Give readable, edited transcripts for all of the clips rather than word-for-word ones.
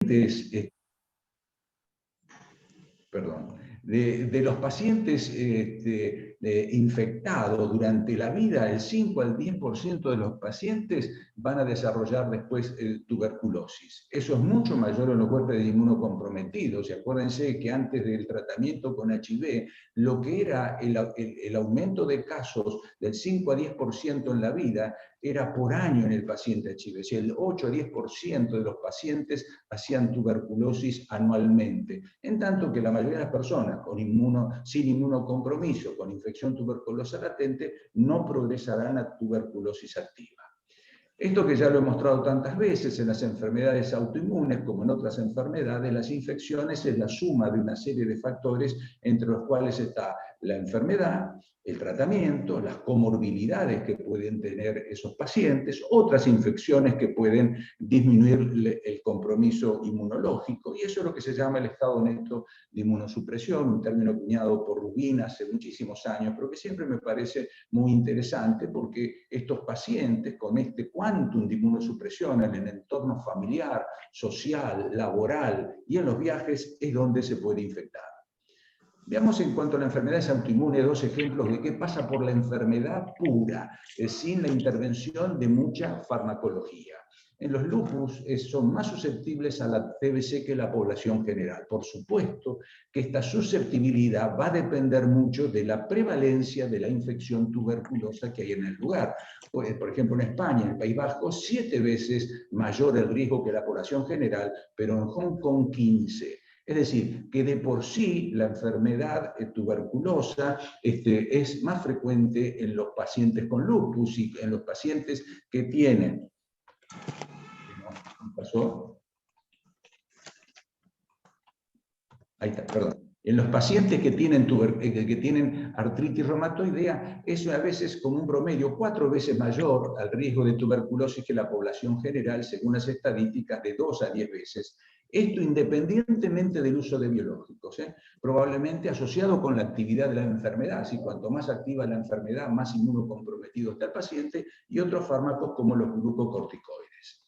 de los pacientes infectados durante la vida, el 5 al 10% de los pacientes van a desarrollar después tuberculosis. Eso es mucho mayor en los huéspedes inmunocomprometidos. Y acuérdense que antes del tratamiento con HIV, lo que era el aumento de casos del 5 a 10% en la vida era por año en el paciente HIV. O sea, el 8 a 10% de los pacientes hacían tuberculosis anualmente. En tanto que la mayoría de las personas sin inmunocompromiso, con infección tuberculosa latente, no progresarán a tuberculosis activa. Esto que ya lo he mostrado tantas veces en las enfermedades autoinmunes como en otras enfermedades, las infecciones es la suma de una serie de factores entre los cuales está la enfermedad, el tratamiento, las comorbilidades que pueden tener esos pacientes, otras infecciones que pueden disminuir el compromiso inmunológico, y eso es lo que se llama el estado neto de inmunosupresión, un término acuñado por Rubin hace muchísimos años, pero que siempre me parece muy interesante porque estos pacientes con este quantum de inmunosupresión en el entorno familiar, social, laboral y en los viajes es donde se puede infectar. Veamos en cuanto a la enfermedad autoinmune dos ejemplos de qué pasa por la enfermedad pura, sin la intervención de mucha farmacología. En los lupus son más susceptibles a la TBC que la población general. Por supuesto que esta susceptibilidad va a depender mucho de la prevalencia de la infección tuberculosa que hay en el lugar. Por ejemplo, en España, en el País Vasco, 7 veces mayor el riesgo que la población general, pero en Hong Kong 15. Es decir, que de por sí la enfermedad tuberculosa es más frecuente en los pacientes con lupus y en los pacientes que tienen. ¿Qué pasó? Ahí está, perdón. En los pacientes que tienen artritis reumatoidea, es a veces como un promedio 4 veces mayor al riesgo de tuberculosis que la población general, según las estadísticas, de 2 a 10 veces. Esto independientemente del uso de biológicos, probablemente asociado con la actividad de la enfermedad. Así, cuanto más activa la enfermedad, más inmunocomprometido está el paciente, y otros fármacos como los glucocorticoides.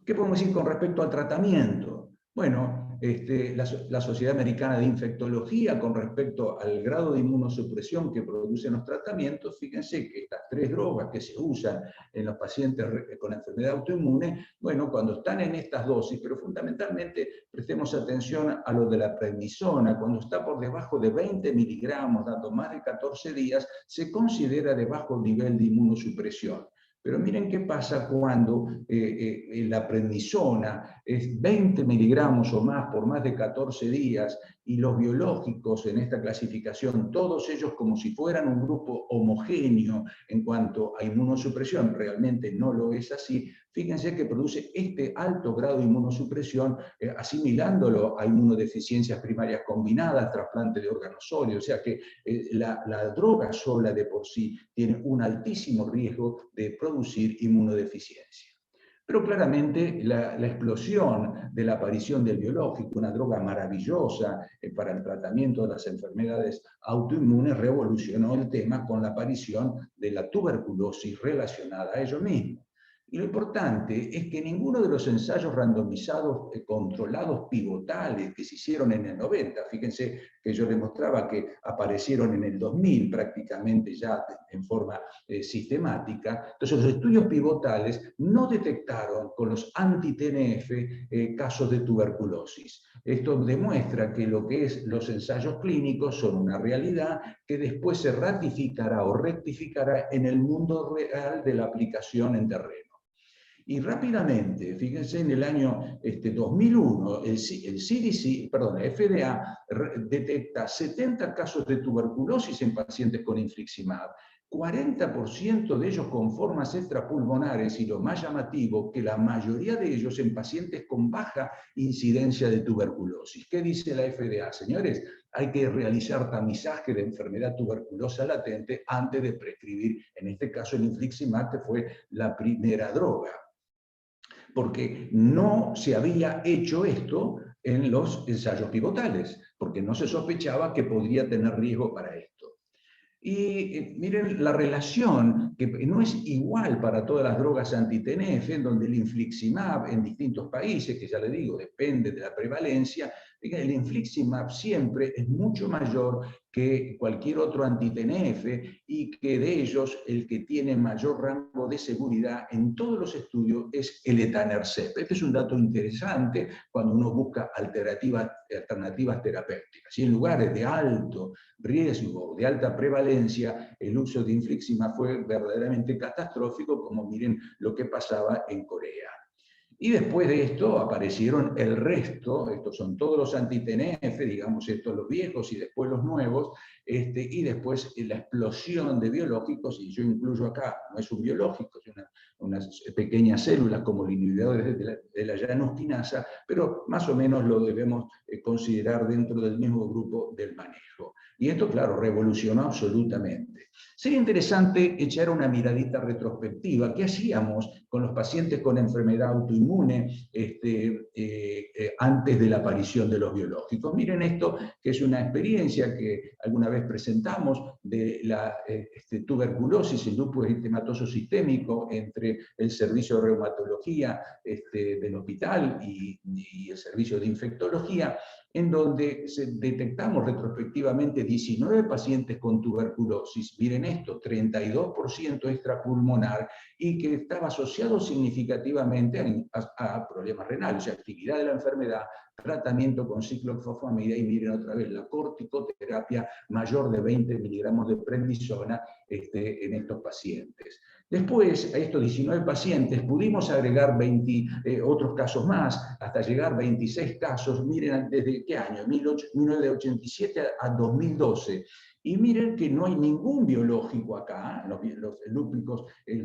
¿Qué podemos decir con respecto al tratamiento? Bueno, la Sociedad Americana de Infectología, con respecto al grado de inmunosupresión que producen los tratamientos, fíjense que las 3 drogas que se usan en los pacientes con enfermedad autoinmune, bueno, cuando están en estas dosis, pero fundamentalmente prestemos atención a lo de la prednisona, cuando está por debajo de 20 miligramos, dando más de 14 días, se considera de bajo nivel de inmunosupresión. Pero miren qué pasa cuando la prednisona es 20 miligramos o más por más de 14 días y los biológicos en esta clasificación, todos ellos como si fueran un grupo homogéneo en cuanto a inmunosupresión, realmente no lo es así. Fíjense que produce este alto grado de inmunosupresión, asimilándolo a inmunodeficiencias primarias combinadas, trasplante de órganos sólidos, o sea que la droga sola de por sí tiene un altísimo riesgo de producir inmunodeficiencia. Pero claramente la explosión de la aparición del biológico, una droga maravillosa para el tratamiento de las enfermedades autoinmunes, revolucionó el tema con la aparición de la tuberculosis relacionada a ello mismo. Y lo importante es que ninguno de los ensayos randomizados controlados pivotales que se hicieron en el 90, fíjense que yo les mostraba que aparecieron en el 2000 prácticamente ya en forma sistemática, entonces los estudios pivotales no detectaron con los anti-TNF casos de tuberculosis. Esto demuestra que lo que es los ensayos clínicos son una realidad que después se ratificará o rectificará en el mundo real de la aplicación en terreno. Y rápidamente, fíjense, en el año 2001, el CDC, perdón, la FDA detecta 70 casos de tuberculosis en pacientes con infliximab, 40% de ellos con formas extrapulmonares y lo más llamativo, que la mayoría de ellos en pacientes con baja incidencia de tuberculosis. ¿Qué dice la FDA? Señores, hay que realizar tamizaje de enfermedad tuberculosa latente antes de prescribir, en este caso el infliximab, que fue la primera droga, porque no se había hecho esto en los ensayos pivotales, porque no se sospechaba que podría tener riesgo para esto. Y miren la relación, que no es igual para todas las drogas anti-TNF, donde el infliximab en distintos países, que ya le digo, depende de la prevalencia, el infliximab siempre es mucho mayor que cualquier otro anti-TNF y que de ellos el que tiene mayor rango de seguridad en todos los estudios es el etanercept. Este es un dato interesante cuando uno busca alternativas terapéuticas. Y en lugares de alto riesgo, de alta prevalencia, el uso de infliximab fue verdaderamente catastrófico, como miren lo que pasaba en Corea. Y después de esto aparecieron el resto, estos son todos los anti-TNF, digamos, estos los viejos y después los nuevos, y después la explosión de biológicos, y yo incluyo acá, no es un biológico, es unas pequeñas células como los inhibidores de la llanosquinasa, pero más o menos lo debemos considerar dentro del mismo grupo del manejo. Y esto, claro, revolucionó absolutamente. Sería interesante echar una miradita retrospectiva. ¿Qué hacíamos con los pacientes con enfermedad autoinmune antes de la aparición de los biológicos? Miren esto, que es una experiencia que alguna vez presentamos de la tuberculosis, el lupus eritematoso sistémico, entre el servicio de reumatología del hospital y el servicio de infectología, en donde detectamos retrospectivamente 19 pacientes con tuberculosis, miren esto, 32% extrapulmonar, y que estaba asociado significativamente a problemas renales, o sea, actividad de la enfermedad, tratamiento con ciclofosfamida, y miren otra vez la corticoterapia mayor de 20 miligramos de prednisona en estos pacientes. Después, a estos 19 pacientes pudimos agregar 20 otros casos más, hasta llegar a 26 casos, miren desde qué año, 1987 a 2012. Y miren que no hay ningún biológico acá, los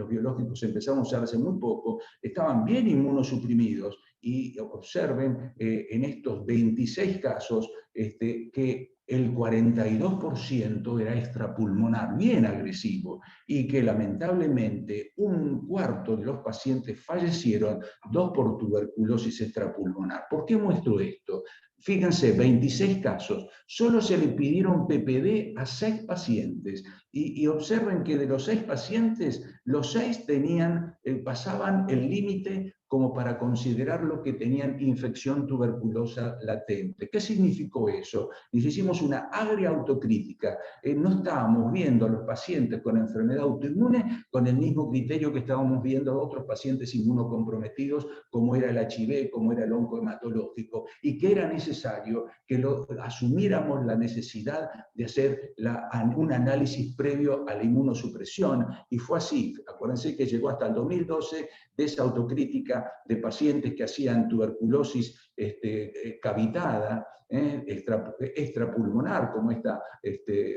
biológicos empezamos a usar hace muy poco, estaban bien inmunosuprimidos, y observen en estos 26 casos que el 42% era extrapulmonar, bien agresivo, y que lamentablemente un cuarto de los pacientes fallecieron, 2 por tuberculosis extrapulmonar. ¿Por qué muestro esto? Fíjense, 26 casos, solo se le pidieron PPD a 6 pacientes, y observen que de los 6 pacientes, los 6 pasaban el límite como para considerarlo que tenían infección tuberculosa latente. ¿Qué significó eso? Hicimos una agria autocrítica. No estábamos viendo a los pacientes con enfermedad autoinmune con el mismo criterio que estábamos viendo a otros pacientes inmunocomprometidos, como era el HIV, como era el oncohematológico, y que era necesario que asumiéramos la necesidad de hacer un análisis previo a la inmunosupresión, y fue así. Acuérdense que llegó hasta el 2012 de esa autocrítica de pacientes que hacían tuberculosis cavitada, extrapulmonar, como esta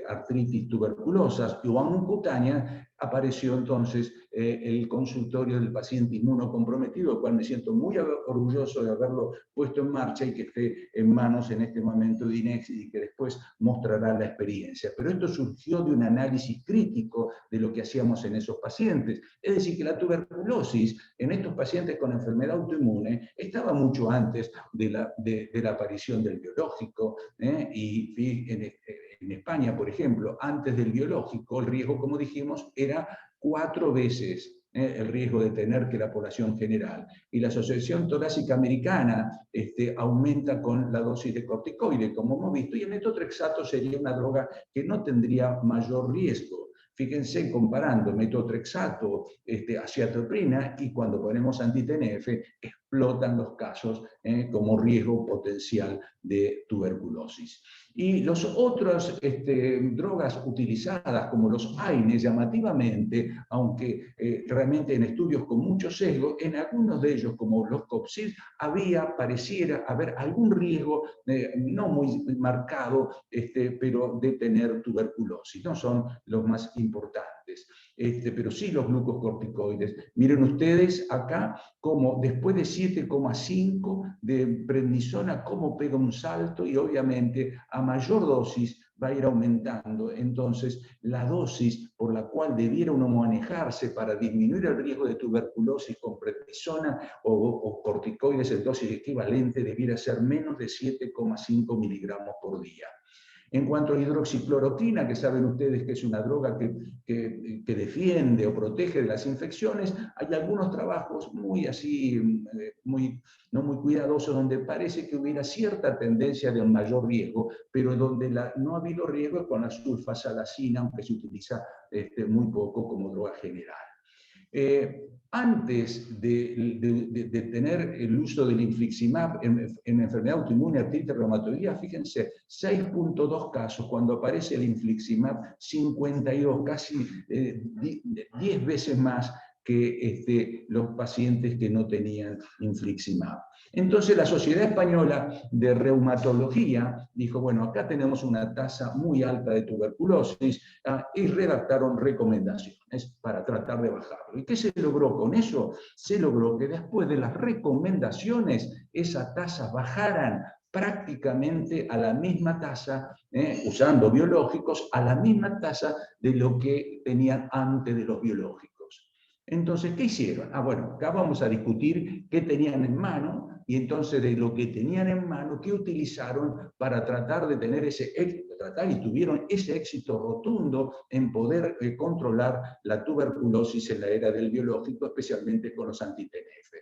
artritis tuberculosa, o oncutánea. Apareció entonces el consultorio del paciente inmunocomprometido, del cual me siento muy orgulloso de haberlo puesto en marcha y que esté en manos en este momento de INEX, y que después mostrará la experiencia. Pero esto surgió de un análisis crítico de lo que hacíamos en esos pacientes. Es decir, que la tuberculosis en estos pacientes con enfermedad autoinmune estaba mucho antes de la aparición del biológico, y en España, por ejemplo, antes del biológico, el riesgo, como dijimos, era 4 veces el riesgo de tener que la población general. Y la Asociación Torácica Americana aumenta con la dosis de corticoide, como hemos visto, y el metotrexato sería una droga que no tendría mayor riesgo. Fíjense, comparando metotrexato, acetoprina, y cuando ponemos anti-TNF, explotan los casos como riesgo potencial de tuberculosis. Y las otras drogas utilizadas, como los AINES, llamativamente, aunque realmente en estudios con mucho sesgo, en algunos de ellos, como los COPSID, pareciera haber algún riesgo, no muy marcado, pero de tener tuberculosis. No son los más importantes, pero sí los glucocorticoides. Miren ustedes acá como después de 7,5 de prednisona, cómo pega un salto, y obviamente a mayor dosis va a ir aumentando. Entonces, la dosis por la cual debiera uno manejarse para disminuir el riesgo de tuberculosis con prednisona o corticoides en dosis equivalente debiera ser menos de 7,5 miligramos por día. En cuanto a hidroxicloroquina, que saben ustedes que es una droga que defiende o protege de las infecciones, hay algunos trabajos muy así, no muy cuidadosos, donde parece que hubiera cierta tendencia de un mayor riesgo, pero donde no ha habido riesgo con la sulfasalacina, aunque se utiliza muy poco como droga general. Antes de tener el uso del infliximab en enfermedad autoinmune, artritis reumatoidea, fíjense, 6.2 casos, cuando aparece el infliximab, 52, casi 10 veces más que los pacientes que no tenían infliximab. Entonces la Sociedad Española de Reumatología dijo, bueno, acá tenemos una tasa muy alta de tuberculosis, y redactaron recomendaciones para tratar de bajarlo. ¿Y qué se logró con eso? Se logró que después de las recomendaciones esa tasa bajaran prácticamente a la misma tasa, usando biológicos, a la misma tasa de lo que tenían antes de los biológicos. Entonces, ¿qué hicieron? Bueno, acá vamos a discutir qué tenían en mano, y entonces de lo que tenían en mano, qué utilizaron para tratar de tener ese éxito, y tuvieron ese éxito rotundo en poder controlar la tuberculosis en la era del biológico, especialmente con los anti-TNF.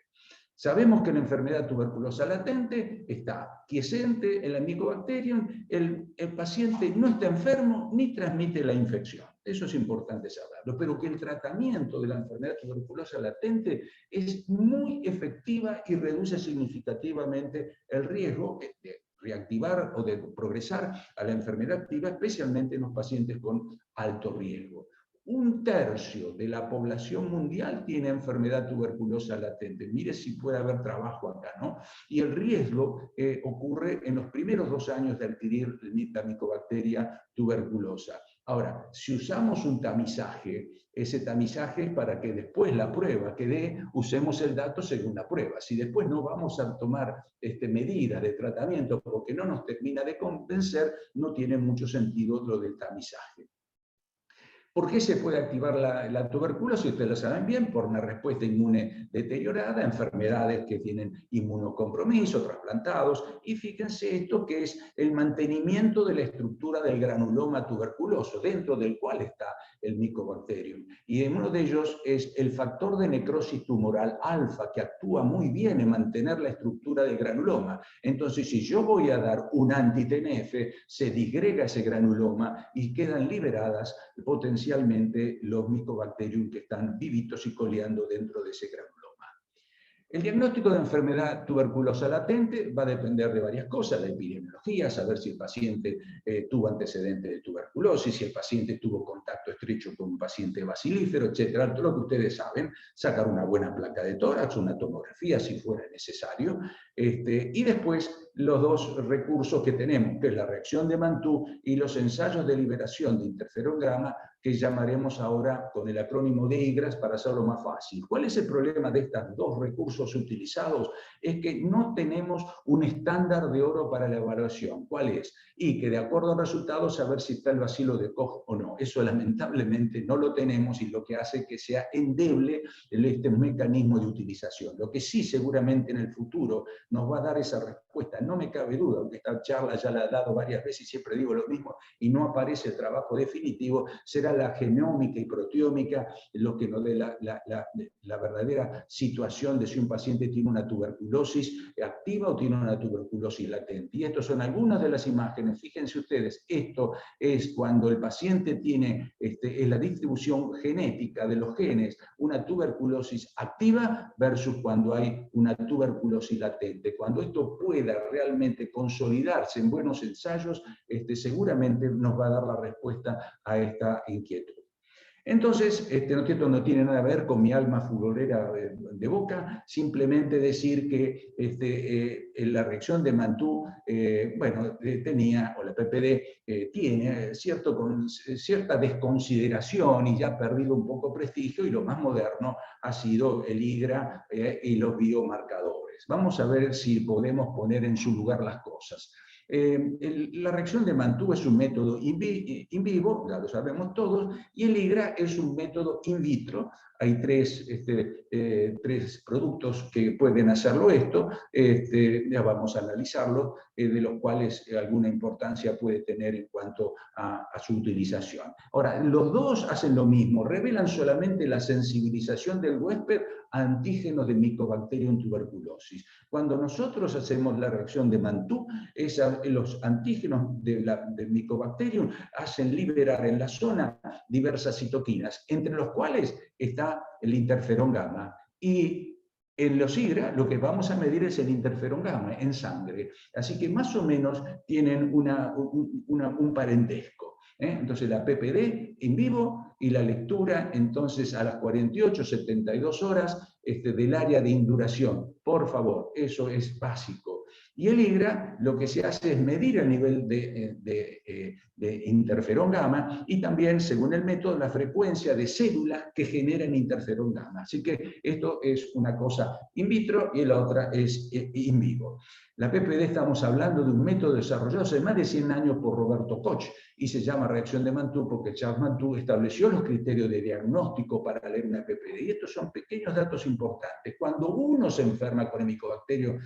Sabemos que la enfermedad tuberculosa latente está quiescente en la Mycobacterium, el paciente no está enfermo ni transmite la infección. Eso es importante saberlo, pero que el tratamiento de la enfermedad tuberculosa latente es muy efectiva y reduce significativamente el riesgo de reactivar o de progresar a la enfermedad activa, especialmente en los pacientes con alto riesgo. 1/3 de la población mundial tiene enfermedad tuberculosa latente. Mire si puede haber trabajo acá, ¿no? Y el riesgo ocurre en los primeros 2 años de adquirir la micobacteria tuberculosa. Ahora, si usamos un tamizaje, ese tamizaje es para que después la prueba que dé, usemos el dato según la prueba. Si después no vamos a tomar medidas de tratamiento porque no nos termina de convencer, no tiene mucho sentido lo del tamizaje. ¿Por qué se puede activar la tuberculosis? Ustedes lo saben bien, por una respuesta inmune deteriorada, enfermedades que tienen inmunocompromiso, trasplantados, y fíjense esto que es el mantenimiento de la estructura del granuloma tuberculoso, dentro del cual está el Mycobacterium. Y uno de ellos es el factor de necrosis tumoral alfa, que actúa muy bien en mantener la estructura del granuloma. Entonces, si yo voy a dar un anti-TNF, se disgrega ese granuloma y quedan liberadas potencialmente los Mycobacterium que están vivitos y coleando dentro de ese granuloma. El diagnóstico de enfermedad tuberculosa latente va a depender de varias cosas: la epidemiología, saber si el paciente tuvo antecedentes de tuberculosis, si el paciente tuvo contacto estrecho con un paciente bacilífero, etc. Todo lo que ustedes saben, sacar una buena placa de tórax, una tomografía si fuera necesario, y después los 2 recursos que tenemos, que es la reacción de Mantoux y los ensayos de liberación de interferón gamma, que llamaremos ahora con el acrónimo de IGRAS para hacerlo más fácil. ¿Cuál es el problema de estos 2 recursos utilizados? Es que no tenemos un estándar de oro para la evaluación. ¿Cuál es? Y que de acuerdo a resultados saber si está el bacilo de Koch o no. Eso lamentablemente no lo tenemos, y lo que hace que sea endeble este mecanismo de utilización. Lo que sí seguramente en el futuro nos va a dar esa respuesta, no me cabe duda, aunque esta charla ya la he dado varias veces y siempre digo lo mismo y no aparece el trabajo definitivo, será la genómica y proteómica lo que nos dé la verdadera situación de si un paciente tiene una tuberculosis activa o tiene una tuberculosis latente. Y estas son algunas de las imágenes. Fíjense ustedes, esto es cuando el paciente tiene en la distribución genética de los genes una tuberculosis activa versus cuando hay una tuberculosis latente. Cuando esto pueda realmente consolidarse en buenos ensayos, seguramente nos va a dar la respuesta a esta inquietud. Entonces, esto no tiene nada que ver con mi alma futbolera de Boca, simplemente decir que la reacción de Mantoux, tenía, o la PPD tiene cierta desconsideración y ya ha perdido un poco prestigio, y lo más moderno ha sido el IGRA y los biomarcadores. Vamos a ver si podemos poner en su lugar las cosas. La reacción de Mantoux es un método in vivo, ya lo sabemos todos, y el IGRA es un método in vitro. Hay tres productos que pueden hacerlo esto, ya vamos a analizarlo, de los cuales alguna importancia puede tener en cuanto a su utilización. Ahora, los dos hacen lo mismo, revelan solamente la sensibilización del huésped a antígenos de Mycobacterium tuberculosis. Cuando nosotros hacemos la reacción de Mantoux, los antígenos del Mycobacterium hacen liberar en la zona diversas citoquinas, entre los cuales está el interferón gamma. Y en los IGRA lo que vamos a medir es el interferón gamma en sangre. Así que más o menos tienen un parentesco. Entonces la PPD en vivo y la lectura entonces a las 48, 72 horas del área de induración. Por favor, eso es básico. Y el IGRA lo que se hace es medir el nivel de interferón gamma y también, según el método, la frecuencia de células que generan interferón gamma. Así que esto es una cosa in vitro y la otra es in vivo. La PPD estamos hablando de un método desarrollado hace más de 100 años por Roberto Koch y se llama reacción de Mantoux porque Charles Mantoux estableció los criterios de diagnóstico para leer una PPD. Y estos son pequeños datos importantes. Cuando uno se enferma con el Mycobacterium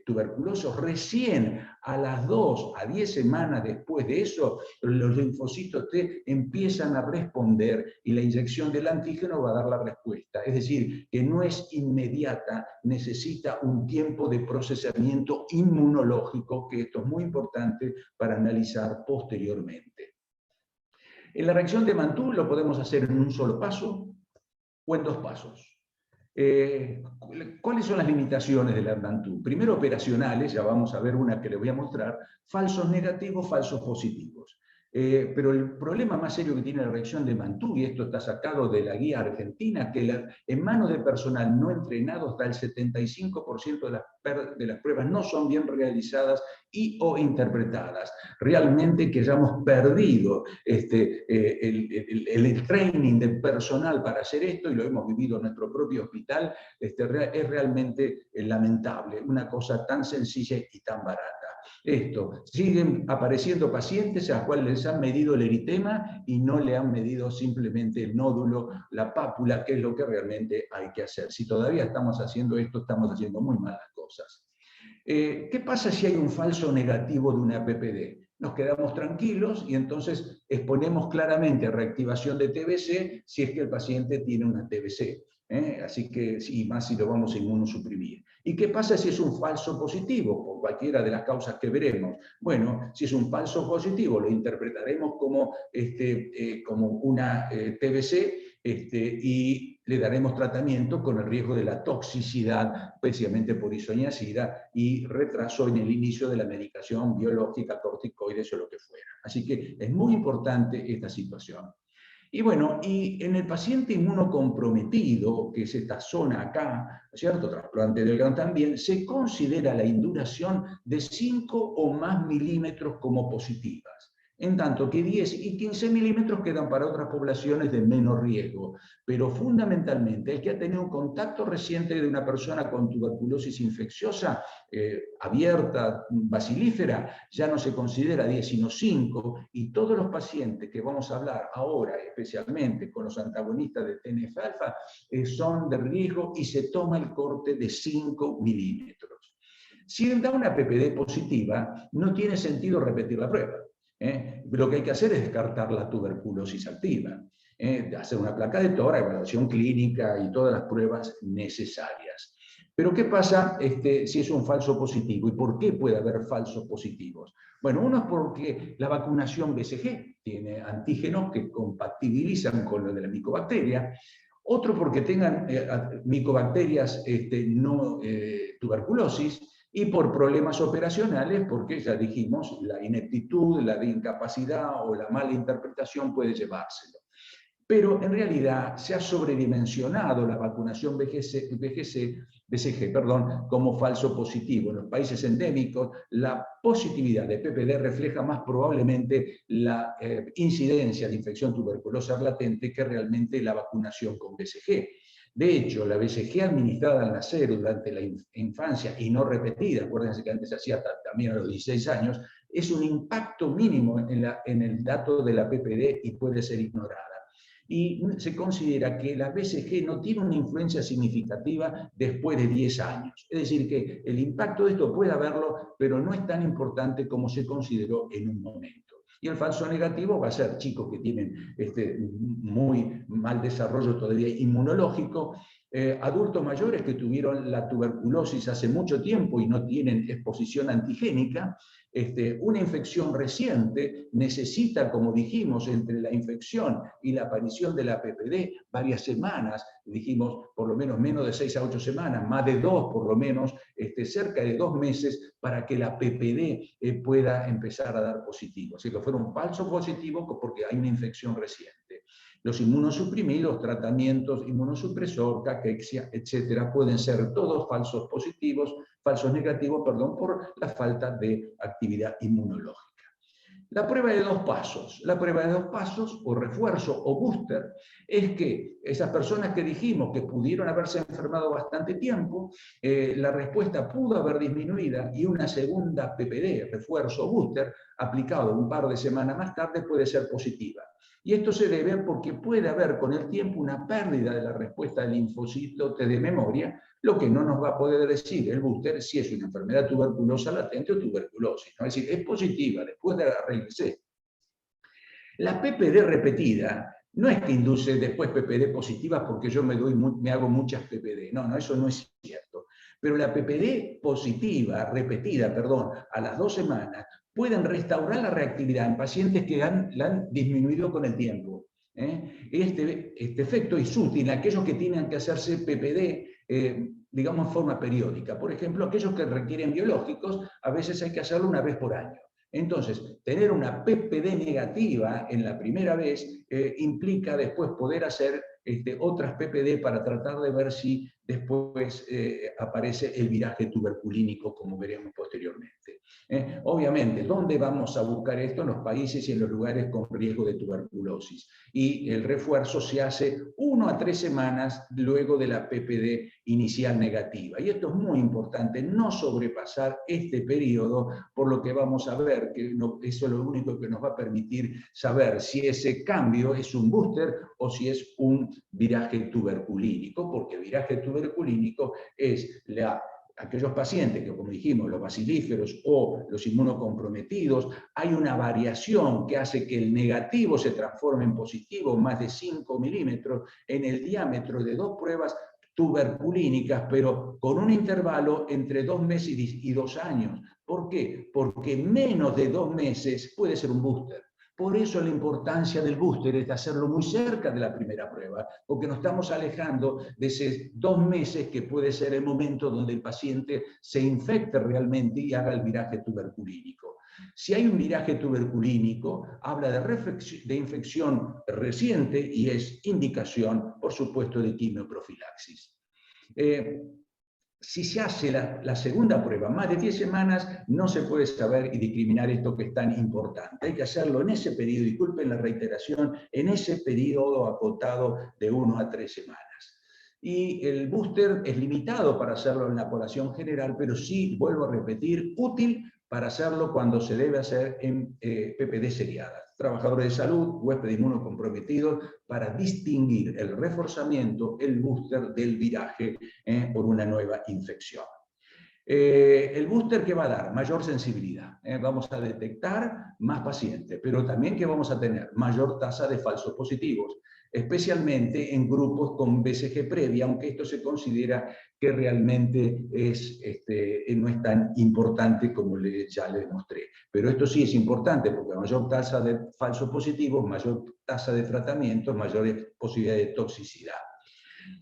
tuberculoso, recién a las 2 a 10 semanas después de eso, los linfocitos T empiezan a responder y la inyección del antígeno va a dar la respuesta. Es decir, que no es inmediata, necesita un tiempo de procesamiento inmunológico, que esto es muy importante para analizar posteriormente. En la reacción de Mantoux lo podemos hacer en un solo paso o en 2 pasos. ¿Cuáles son las limitaciones de la Mantoux? Primero, operacionales, ya vamos a ver una que les voy a mostrar, falsos negativos, falsos positivos. Pero el problema más serio que tiene la reacción de Mantoux, y esto está sacado de la guía argentina, que en manos de personal no entrenado hasta el 75% de las pruebas no son bien realizadas y o interpretadas. Realmente que hayamos perdido el training del personal para hacer esto, y lo hemos vivido en nuestro propio hospital, es realmente lamentable, una cosa tan sencilla y tan barata. Esto, siguen apareciendo pacientes a los cuales les han medido el eritema y no le han medido simplemente el nódulo, la pápula, que es lo que realmente hay que hacer. Si todavía estamos haciendo esto, estamos haciendo muy malas cosas. ¿Qué pasa si hay un falso negativo de una PPD? Nos quedamos tranquilos y entonces exponemos claramente reactivación de TBC si es que el paciente tiene una TBC. Así que, sí, más si lo vamos a inmunosuprimir. ¿Y qué pasa si es un falso positivo? Por cualquiera de las causas que veremos. Bueno, si es un falso positivo, lo interpretaremos como una TBC y le daremos tratamiento con el riesgo de la toxicidad, especialmente por isoniazida, y retraso en el inicio de la medicación biológica, corticoides o lo que fuera. Así que es muy importante esta situación. Y bueno, y en el paciente inmunocomprometido, que es esta zona acá, ¿cierto? Trasplante del GRAN también, se considera la induración de 5 o más milímetros como positivas, en tanto que 10 y 15 milímetros quedan para otras poblaciones de menor riesgo. Pero fundamentalmente, el que ha tenido un contacto reciente de una persona con tuberculosis infecciosa abierta, bacilífera, ya no se considera 10 sino 5, y todos los pacientes que vamos a hablar ahora, especialmente con los antagonistas de TNF-alfa, son de riesgo y se toma el corte de 5 milímetros. Si da una PPD positiva, no tiene sentido repetir la prueba. Lo que hay que hacer es descartar la tuberculosis activa, hacer una placa de tórax, evaluación clínica y todas las pruebas necesarias. Pero ¿qué pasa si es un falso positivo? ¿Y por qué puede haber falsos positivos? Bueno, uno es porque la vacunación BCG tiene antígenos que compatibilizan con lo de la micobacteria. Otro porque tengan micobacterias no tuberculosis, y por problemas operacionales, porque ya dijimos, la ineptitud, la incapacidad o la mala interpretación puede llevárselo. Pero en realidad se ha sobredimensionado la vacunación BCG como falso positivo. En los países endémicos, la positividad de PPD refleja más probablemente la incidencia de infección tuberculosa latente que realmente la vacunación con BCG. De hecho, la BCG administrada al nacer durante la infancia y no repetida, acuérdense que antes se hacía también a los 16 años, es un impacto mínimo en el dato de la PPD y puede ser ignorada. Y se considera que la BCG no tiene una influencia significativa después de 10 años. Es decir, que el impacto de esto puede haberlo, pero no es tan importante como se consideró en un momento. Y el falso negativo va a ser chicos que tienen muy mal desarrollo todavía inmunológico, adultos mayores que tuvieron la tuberculosis hace mucho tiempo y no tienen exposición antigénica. Una infección reciente necesita, como dijimos, entre la infección y la aparición de la PPD, varias semanas, dijimos por lo menos de 6 a 8 semanas, más de 2 por lo menos, cerca de 2 meses para que la PPD pueda empezar a dar positivo. Así que fueron falsos positivos porque hay una infección reciente. Los inmunosuprimidos, tratamientos inmunosupresor, caquexia, etcétera, pueden ser todos falsos negativos, por la falta de actividad inmunológica. La prueba de 2 pasos. La prueba de 2 pasos, o refuerzo o booster, es que esas personas que dijimos que pudieron haberse enfermado bastante tiempo, la respuesta pudo haber disminuida y una segunda PPD, refuerzo o booster, aplicado un par de semanas más tarde, puede ser positiva. Y esto se debe porque puede haber con el tiempo una pérdida de la respuesta del linfocito T de memoria, lo que no nos va a poder decir el booster si es una enfermedad tuberculosa latente o tuberculosis, ¿no? Es decir, es positiva después de la RNC. La PPD repetida no es que induce después PPD positivas porque yo me hago muchas PPD. No, eso no es cierto. Pero la PPD positiva, repetida, a las 2 semanas, pueden restaurar la reactividad en pacientes que la han disminuido con el tiempo. Este efecto es útil en aquellos que tienen que hacerse PPD, digamos, en forma periódica. Por ejemplo, aquellos que requieren biológicos, a veces hay que hacerlo una vez por año. Entonces, tener una PPD negativa en la primera vez implica después poder hacer otras PPD para tratar de ver si después aparece el viraje tuberculínico, como veremos posteriormente. Obviamente, ¿dónde vamos a buscar esto? En los países y en los lugares con riesgo de tuberculosis. Y el refuerzo se hace 1 a 3 semanas luego de la PPD inicial negativa. Y esto es muy importante, no sobrepasar este periodo, por lo que vamos a ver que eso es lo único que nos va a permitir saber si ese cambio es un booster o si es un viraje tuberculínico, porque el viraje tuberculínico es aquellos pacientes que, como dijimos, los bacilíferos o los inmunocomprometidos, hay una variación que hace que el negativo se transforme en positivo, más de 5 milímetros, en el diámetro de 2 pruebas tuberculínicas, pero con un intervalo entre 2 meses y 2 años. ¿Por qué? Porque menos de 2 meses puede ser un booster. Por eso la importancia del booster es de hacerlo muy cerca de la primera prueba, porque nos estamos alejando de esos 2 meses que puede ser el momento donde el paciente se infecte realmente y haga el viraje tuberculínico. Si hay un viraje tuberculínico, habla de infección reciente y es indicación, por supuesto, de quimioprofilaxis. Si se hace la segunda prueba, más de 10 semanas, no se puede saber y discriminar esto que es tan importante. Hay que hacerlo en ese periodo, disculpen la reiteración, en ese periodo acotado de 1 a 3 semanas. Y el booster es limitado para hacerlo en la población general, pero sí, vuelvo a repetir, útil para hacerlo cuando se debe hacer en PPD seriadas. Trabajadores de salud, huéspedes inmunocomprometidos, para distinguir el reforzamiento, el booster del viraje por una nueva infección. El booster, ¿qué va a dar? Mayor sensibilidad. Vamos a detectar más pacientes, pero también que vamos a tener mayor tasa de falsos positivos, especialmente en grupos con BCG previa, aunque esto se considera que realmente no es tan importante como ya le demostré. Pero esto sí es importante porque mayor tasa de falsos positivos, mayor tasa de tratamiento, mayor posibilidad de toxicidad.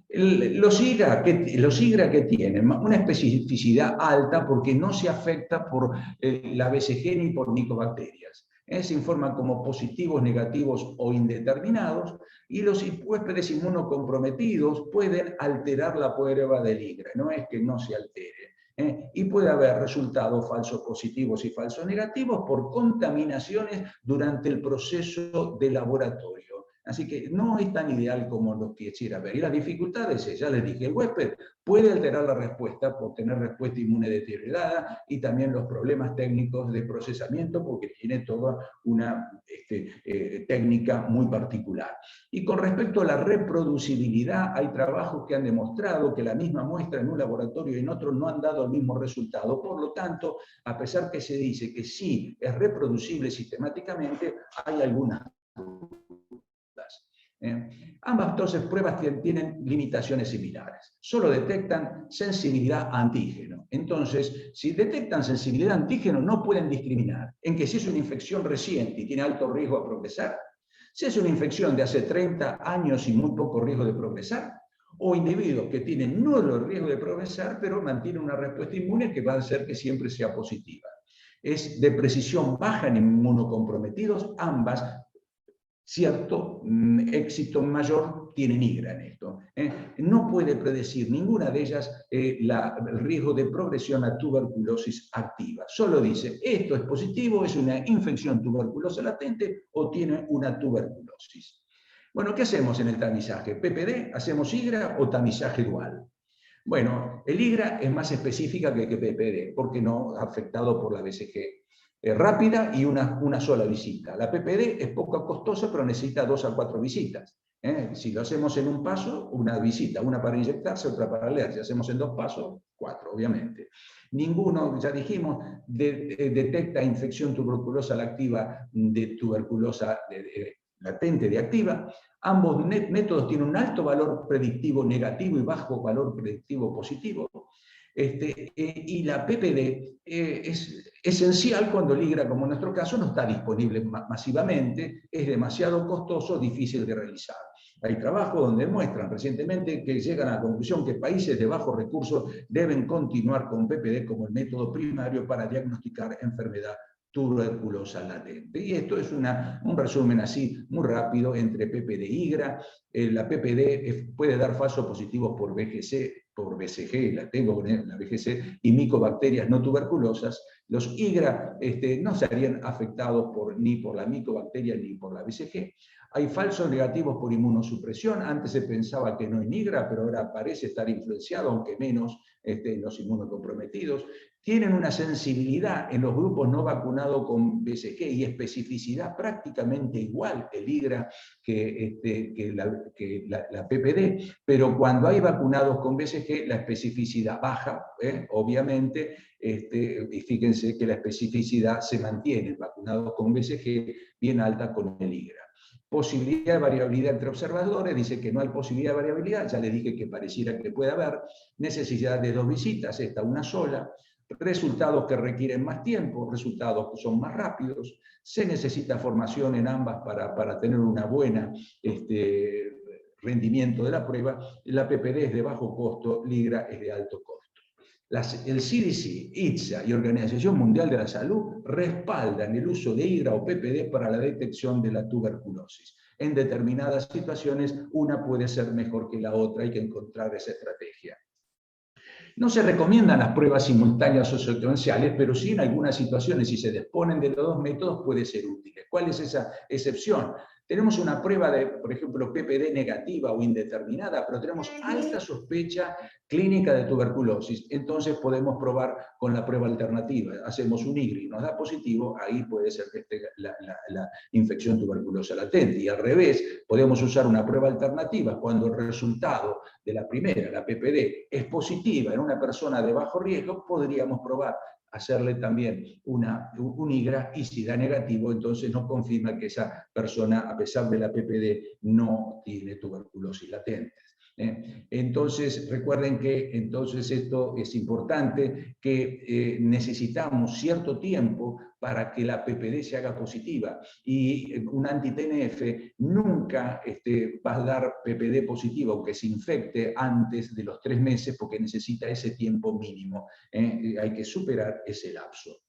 Los IGRA que tienen una especificidad alta porque no se afecta por la BCG ni por micobacterias. Se informan como positivos, negativos o indeterminados, y los huéspedes inmunocomprometidos pueden alterar la prueba del IGRA, no es que no se altere. Y puede haber resultados falsos positivos y falsos negativos por contaminaciones durante el proceso de laboratorio. Así que no es tan ideal como lo quisiera ver. Y las dificultades, ya les dije, el huésped puede alterar la respuesta por tener respuesta inmune deteriorada y también los problemas técnicos de procesamiento porque tiene toda una técnica muy particular. Y con respecto a la reproducibilidad, hay trabajos que han demostrado que la misma muestra en un laboratorio y en otro no han dado el mismo resultado. Por lo tanto, a pesar que se dice que sí es reproducible sistemáticamente, hay algunas dudas. Ambas entonces pruebas tienen limitaciones similares. Solo detectan sensibilidad a antígeno. Entonces, si detectan sensibilidad a antígeno, no pueden discriminar en que si es una infección reciente y tiene alto riesgo a progresar, si es una infección de hace 30 años y muy poco riesgo de progresar, o individuos que tienen nulo riesgo de progresar, pero mantienen una respuesta inmune que va a hacer que siempre sea positiva. Es de precisión baja en inmunocomprometidos, ambas, cierto éxito mayor tienen IGRA en esto. No puede predecir ninguna de ellas el riesgo de progresión a tuberculosis activa. Solo dice, esto es positivo, es una infección tuberculosa latente o tiene una tuberculosis. Bueno, ¿qué hacemos en el tamizaje? ¿PPD? ¿Hacemos IGRA o tamizaje dual? Bueno, el IGRA es más específica que PPD, porque no afectado por la BCG. Rápida y una sola visita. La PPD es poco costosa, pero necesita 2 a 4 visitas. Si lo hacemos en un paso, una visita, una para inyectarse, otra para leer. Si hacemos en 2 pasos, 4, obviamente. Ninguno, ya dijimos, detecta infección tuberculosa activa de tuberculosa latente de activa. Ambos métodos tienen un alto valor predictivo negativo y bajo valor predictivo positivo. Y la PPD es esencial cuando el IGRA, como en nuestro caso, no está disponible masivamente, es demasiado costoso, difícil de realizar. Hay trabajos donde muestran recientemente que llegan a la conclusión que países de bajos recursos deben continuar con PPD como el método primario para diagnosticar enfermedad tuberculosa latente. Y esto es un resumen así muy rápido entre PPD y IGRA. La PPD puede dar falsos positivos por VGC, por BCG, la tengo la VGC, y micobacterias no tuberculosas. Los IGRA no serían afectados ni por la micobacteria ni por la BCG. Hay falsos negativos por inmunosupresión. Antes se pensaba que no en IGRA, pero ahora parece estar influenciado, aunque menos en los inmunocomprometidos. Tienen una sensibilidad en los grupos no vacunados con BCG y especificidad prácticamente igual el IGRA que la PPD, pero cuando hay vacunados con BCG, la especificidad baja, obviamente, y fíjense que la especificidad se mantiene, vacunados con BCG, bien alta con el IGRA. Posibilidad de variabilidad entre observadores, dice que no hay posibilidad de variabilidad, ya le dije que pareciera que puede haber, necesidad de 2 visitas, esta una sola, resultados que requieren más tiempo, resultados que son más rápidos, se necesita formación en ambas para tener una buena rendimiento de la prueba, la PPD es de bajo costo, el IGRA es de alto costo. El CDC, ITSA y Organización Mundial de la Salud respaldan el uso de IGRA o PPD para la detección de la tuberculosis. En determinadas situaciones, una puede ser mejor que la otra, hay que encontrar esa estrategia. No se recomiendan las pruebas simultáneas o secuenciales, pero sí en algunas situaciones, si se disponen de los 2 métodos, puede ser útil. ¿Cuál es esa excepción? Tenemos una prueba de, por ejemplo, PPD negativa o indeterminada, pero tenemos alta sospecha clínica de tuberculosis. Entonces podemos probar con la prueba alternativa. Hacemos un IGRA y nos da positivo, ahí puede ser que esté la infección tuberculosa latente. Y al revés, podemos usar una prueba alternativa cuando el resultado de la primera, la PPD, es positiva en una persona de bajo riesgo, podríamos probar hacerle también un IGRA y si da negativo, entonces nos confirma que esa persona, a pesar de la PPD, no tiene tuberculosis latente. Entonces, recuerden que entonces esto es importante, que necesitamos cierto tiempo para que la PPD se haga positiva. Y un anti-TNF nunca va a dar PPD positiva, aunque se infecte antes de los 3 meses, porque necesita ese tiempo mínimo. Hay que superar ese lapso.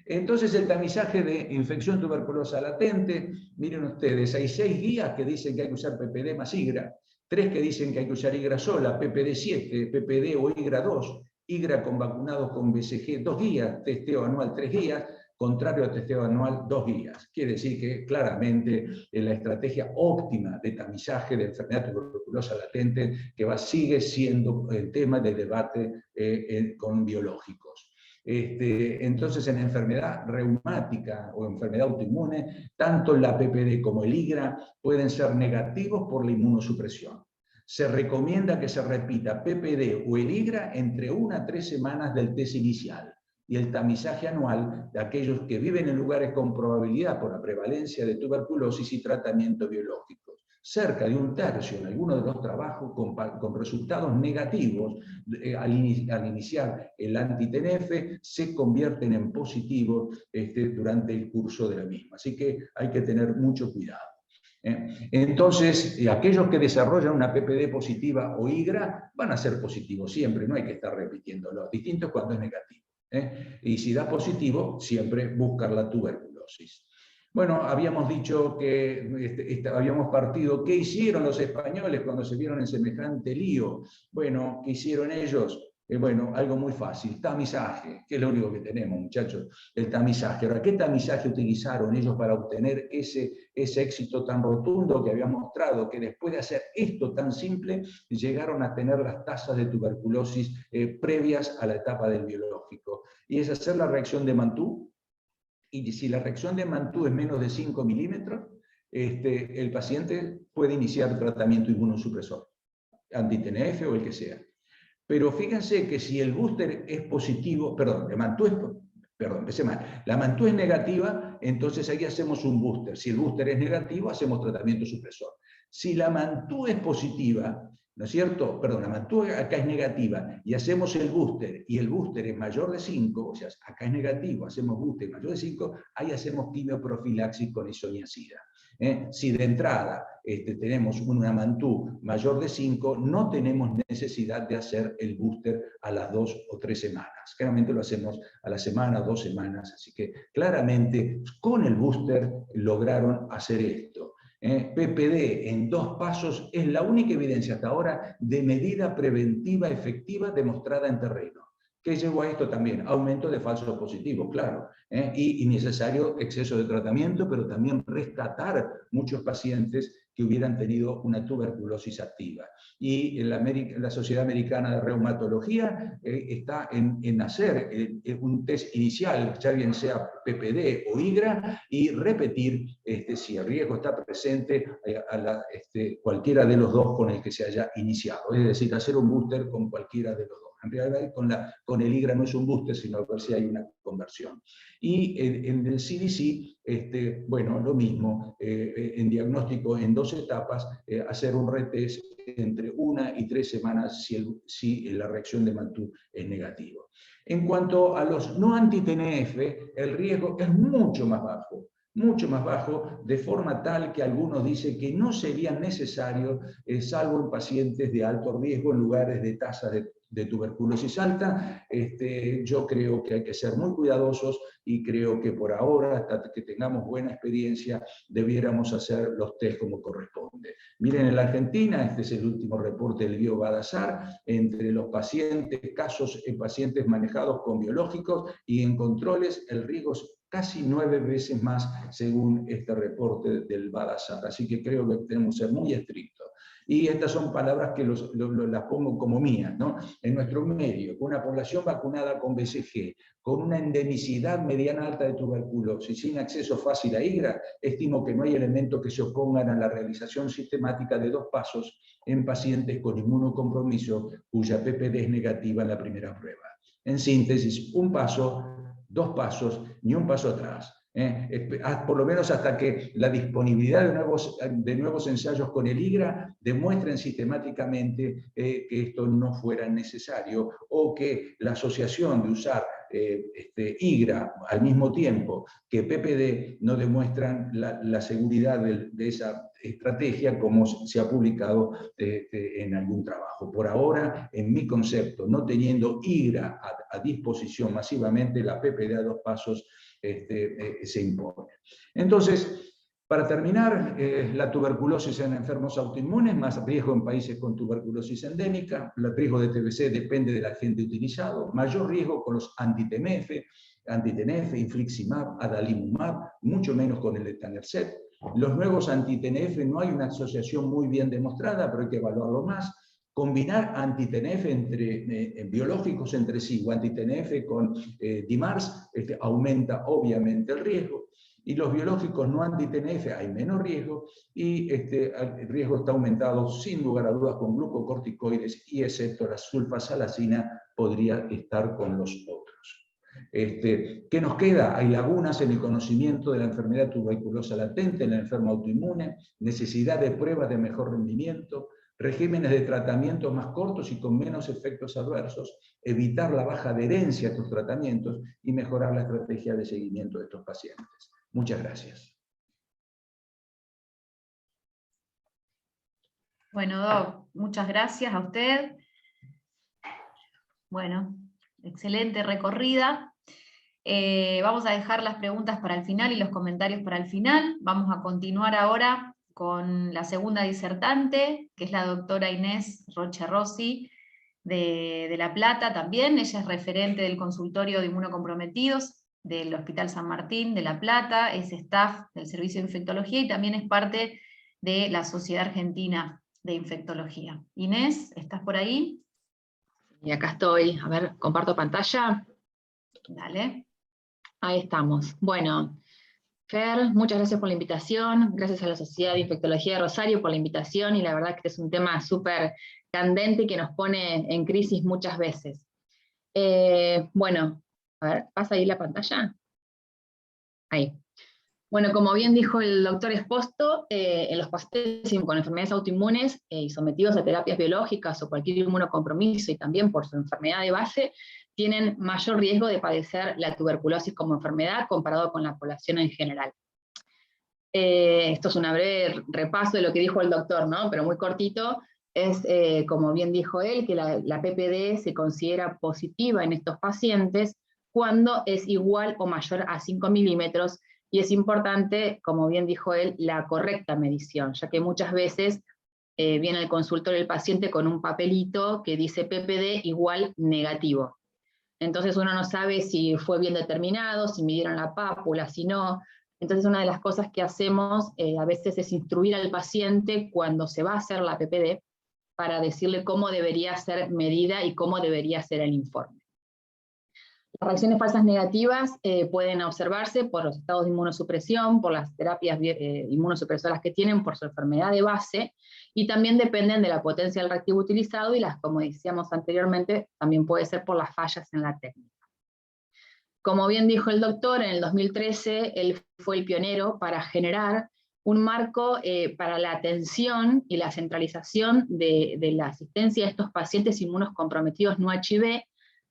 Entonces, el tamizaje de infección tuberculosa latente, miren ustedes, hay 6 guías que dicen que hay que usar PPD más IGRA, 3 que dicen que hay que usar IGRA sola, PPD 7, PPD o IGRA 2, IGRA con vacunados con BCG, 2 guías, testeo anual 3 guías, contrario al testeo anual, 2 días. Quiere decir que claramente la estrategia óptima de tamizaje de enfermedad tuberculosa latente sigue siendo el tema de debate con biológicos. Entonces, en enfermedad reumática o enfermedad autoinmune, tanto la PPD como el IGRA pueden ser negativos por la inmunosupresión. Se recomienda que se repita PPD o el IGRA entre 1 a 3 semanas del test inicial y el tamizaje anual de aquellos que viven en lugares con probabilidad por la prevalencia de tuberculosis y tratamiento biológico. Cerca de 1/3 en algunos de los trabajos con resultados negativos al iniciar el anti-TNF se convierten en positivos durante el curso de la misma. Así que hay que tener mucho cuidado. Entonces, aquellos que desarrollan una PPD positiva o IGRA van a ser positivos siempre, no hay que estar repitiéndolo. Distinto es cuando es negativo. Y si da positivo, siempre buscar la tuberculosis. Bueno, habíamos dicho que habíamos partido, ¿qué hicieron los españoles cuando se vieron en semejante lío? Bueno, ¿qué hicieron ellos? Bueno, algo muy fácil, tamizaje, que es lo único que tenemos, muchachos, el tamizaje. Ahora, ¿qué tamizaje utilizaron ellos para obtener ese éxito tan rotundo que había mostrado? Que después de hacer esto tan simple, llegaron a tener las tasas de tuberculosis previas a la etapa del biológico. Y es hacer la reacción de Mantoux. Y si la reacción de Mantoux es menos de 5 milímetros, el paciente puede iniciar tratamiento inmunosupresor, anti-TNF o el que sea. Pero fíjense que si el booster es positivo, empecé mal. La Mantoux es negativa, entonces ahí hacemos un booster. Si el booster es negativo, hacemos tratamiento supresor. Si la Mantoux es positiva, ¿no es cierto? Perdón, la Mantoux acá es negativa y hacemos el booster y el booster es mayor de 5, o sea, acá es negativo, hacemos booster mayor de 5, ahí hacemos quimioprofilaxis con isoniazida. Si de entrada tenemos una Mantoux mayor de 5, no tenemos necesidad de hacer el booster a las 2 o 3 semanas. Claramente lo hacemos a la semana, 2 semanas. Así que claramente con el booster lograron hacer esto. PPD en 2 pasos es la única evidencia hasta ahora de medida preventiva efectiva demostrada en terreno. ¿Qué llevó a esto también? Aumento de falsos positivos, claro, y innecesario exceso de tratamiento, pero también rescatar muchos pacientes que hubieran tenido una tuberculosis activa. Y la Sociedad Americana de Reumatología está en hacer un test inicial, ya bien sea PPD o IGRA, y repetir si el riesgo está presente cualquiera de los dos con el que se haya iniciado. Es decir, hacer un booster con cualquiera de los dos. En realidad con el IGRA no es un booster, sino a ver si hay una conversión. Y en el CDC, bueno, lo mismo, en diagnóstico en 2 etapas, hacer un retest entre 1 y 3 semanas si la reacción de Mantoux es negativa. En cuanto a los no anti-TNF, el riesgo es mucho más bajo, de forma tal que algunos dicen que no sería necesario, salvo en pacientes de alto riesgo, en lugares de tasas de tuberculosis alta. Yo creo que hay que ser muy cuidadosos y creo que por ahora, hasta que tengamos buena experiencia, debiéramos hacer los test como corresponde. Miren, en la Argentina, este es el último reporte del Bio-Badazar, entre los casos en pacientes manejados con biológicos y en controles, el riesgo es casi 9 veces más según este reporte del Badazar. Así que creo que tenemos que ser muy estrictos. Y estas son palabras que las pongo como mías, ¿no? En nuestro medio, con una población vacunada con BCG, con una endemicidad mediana alta de tuberculosis, sin acceso fácil a IGRA, estimo que no hay elementos que se opongan a la realización sistemática de 2 pasos en pacientes con inmunocompromiso cuya PPD es negativa en la primera prueba. En síntesis, 1 paso, 2 pasos, ni un paso atrás. Por lo menos hasta que la disponibilidad de nuevos ensayos con el IGRA demuestren sistemáticamente que esto no fuera necesario, o que la asociación de usar IGRA al mismo tiempo que PPD no demuestran la seguridad de esa estrategia, como se ha publicado en algún trabajo. Por ahora, en mi concepto, no teniendo IGRA a disposición masivamente, la PPD a 2 pasos se impone. Entonces, para terminar, la tuberculosis en enfermos autoinmunes, más riesgo en países con tuberculosis endémica, el riesgo de TBC depende del agente utilizado, mayor riesgo con los anti-TNF, anti-TNF, infliximab, adalimumab, mucho menos con el etanercept. Los nuevos anti-TNF no hay una asociación muy bien demostrada, pero hay que evaluarlo más. Combinar anti-TNF entre biológicos entre sí, o anti-TNF con DIMARS, aumenta obviamente el riesgo. Y los biológicos no anti-TNF hay menos riesgo, y el riesgo está aumentado sin lugar a dudas con glucocorticoides, y excepto la sulfasalacina podría estar con los otros. ¿Qué nos queda? Hay lagunas en el conocimiento de la enfermedad tuberculosa latente en el enfermo autoinmune, necesidad de pruebas de mejor rendimiento, regímenes de tratamiento más cortos y con menos efectos adversos, evitar la baja adherencia a estos tratamientos y mejorar la estrategia de seguimiento de estos pacientes. Muchas gracias. Bueno, Doc, muchas gracias a usted. Bueno, excelente recorrida. Vamos a dejar las preguntas para el final y los comentarios para el final. Vamos a continuar ahora con la segunda disertante, que es la doctora Inés Rocha Rossi, de La Plata también. Ella es referente del consultorio de inmunocomprometidos del Hospital San Martín de La Plata, es staff del Servicio de Infectología y también es parte de la Sociedad Argentina de Infectología. Inés, ¿estás por ahí? Y acá estoy. A ver, comparto pantalla. Dale. Ahí estamos. Bueno, Fer, muchas gracias por la invitación. Gracias a la Sociedad de Infectología de Rosario por la invitación, y la verdad que este es un tema súper candente que nos pone en crisis muchas veces. Bueno, a ver, ¿pasa ahí la pantalla? Ahí. Bueno, como bien dijo el doctor Esposto, en los pacientes con enfermedades autoinmunes y sometidos a terapias biológicas o cualquier inmunocompromiso, y también por su enfermedad de base, tienen mayor riesgo de padecer la tuberculosis como enfermedad comparado con la población en general. Esto es un breve repaso de lo que dijo el doctor, ¿no? Pero muy cortito. Es, como bien dijo él, que la PPD se considera positiva en estos pacientes cuando es igual o mayor a 5 milímetros, y es importante, como bien dijo él, la correcta medición, ya que muchas veces viene al consultorio el paciente con un papelito que dice PPD igual negativo. Entonces uno no sabe si fue bien determinado, si midieron la pápula, si no. Entonces una de las cosas que hacemos a veces es instruir al paciente cuando se va a hacer la PPD, para decirle cómo debería ser medida y cómo debería ser el informe. Las reacciones falsas negativas pueden observarse por los estados de inmunosupresión, por las terapias inmunosupresoras que tienen, por su enfermedad de base, y también dependen de la potencia del reactivo utilizado, y como decíamos anteriormente, también puede ser por las fallas en la técnica. Como bien dijo el doctor, en el 2013 él fue el pionero para generar un marco para la atención y la centralización de la asistencia a estos pacientes inmunocomprometidos no HIV,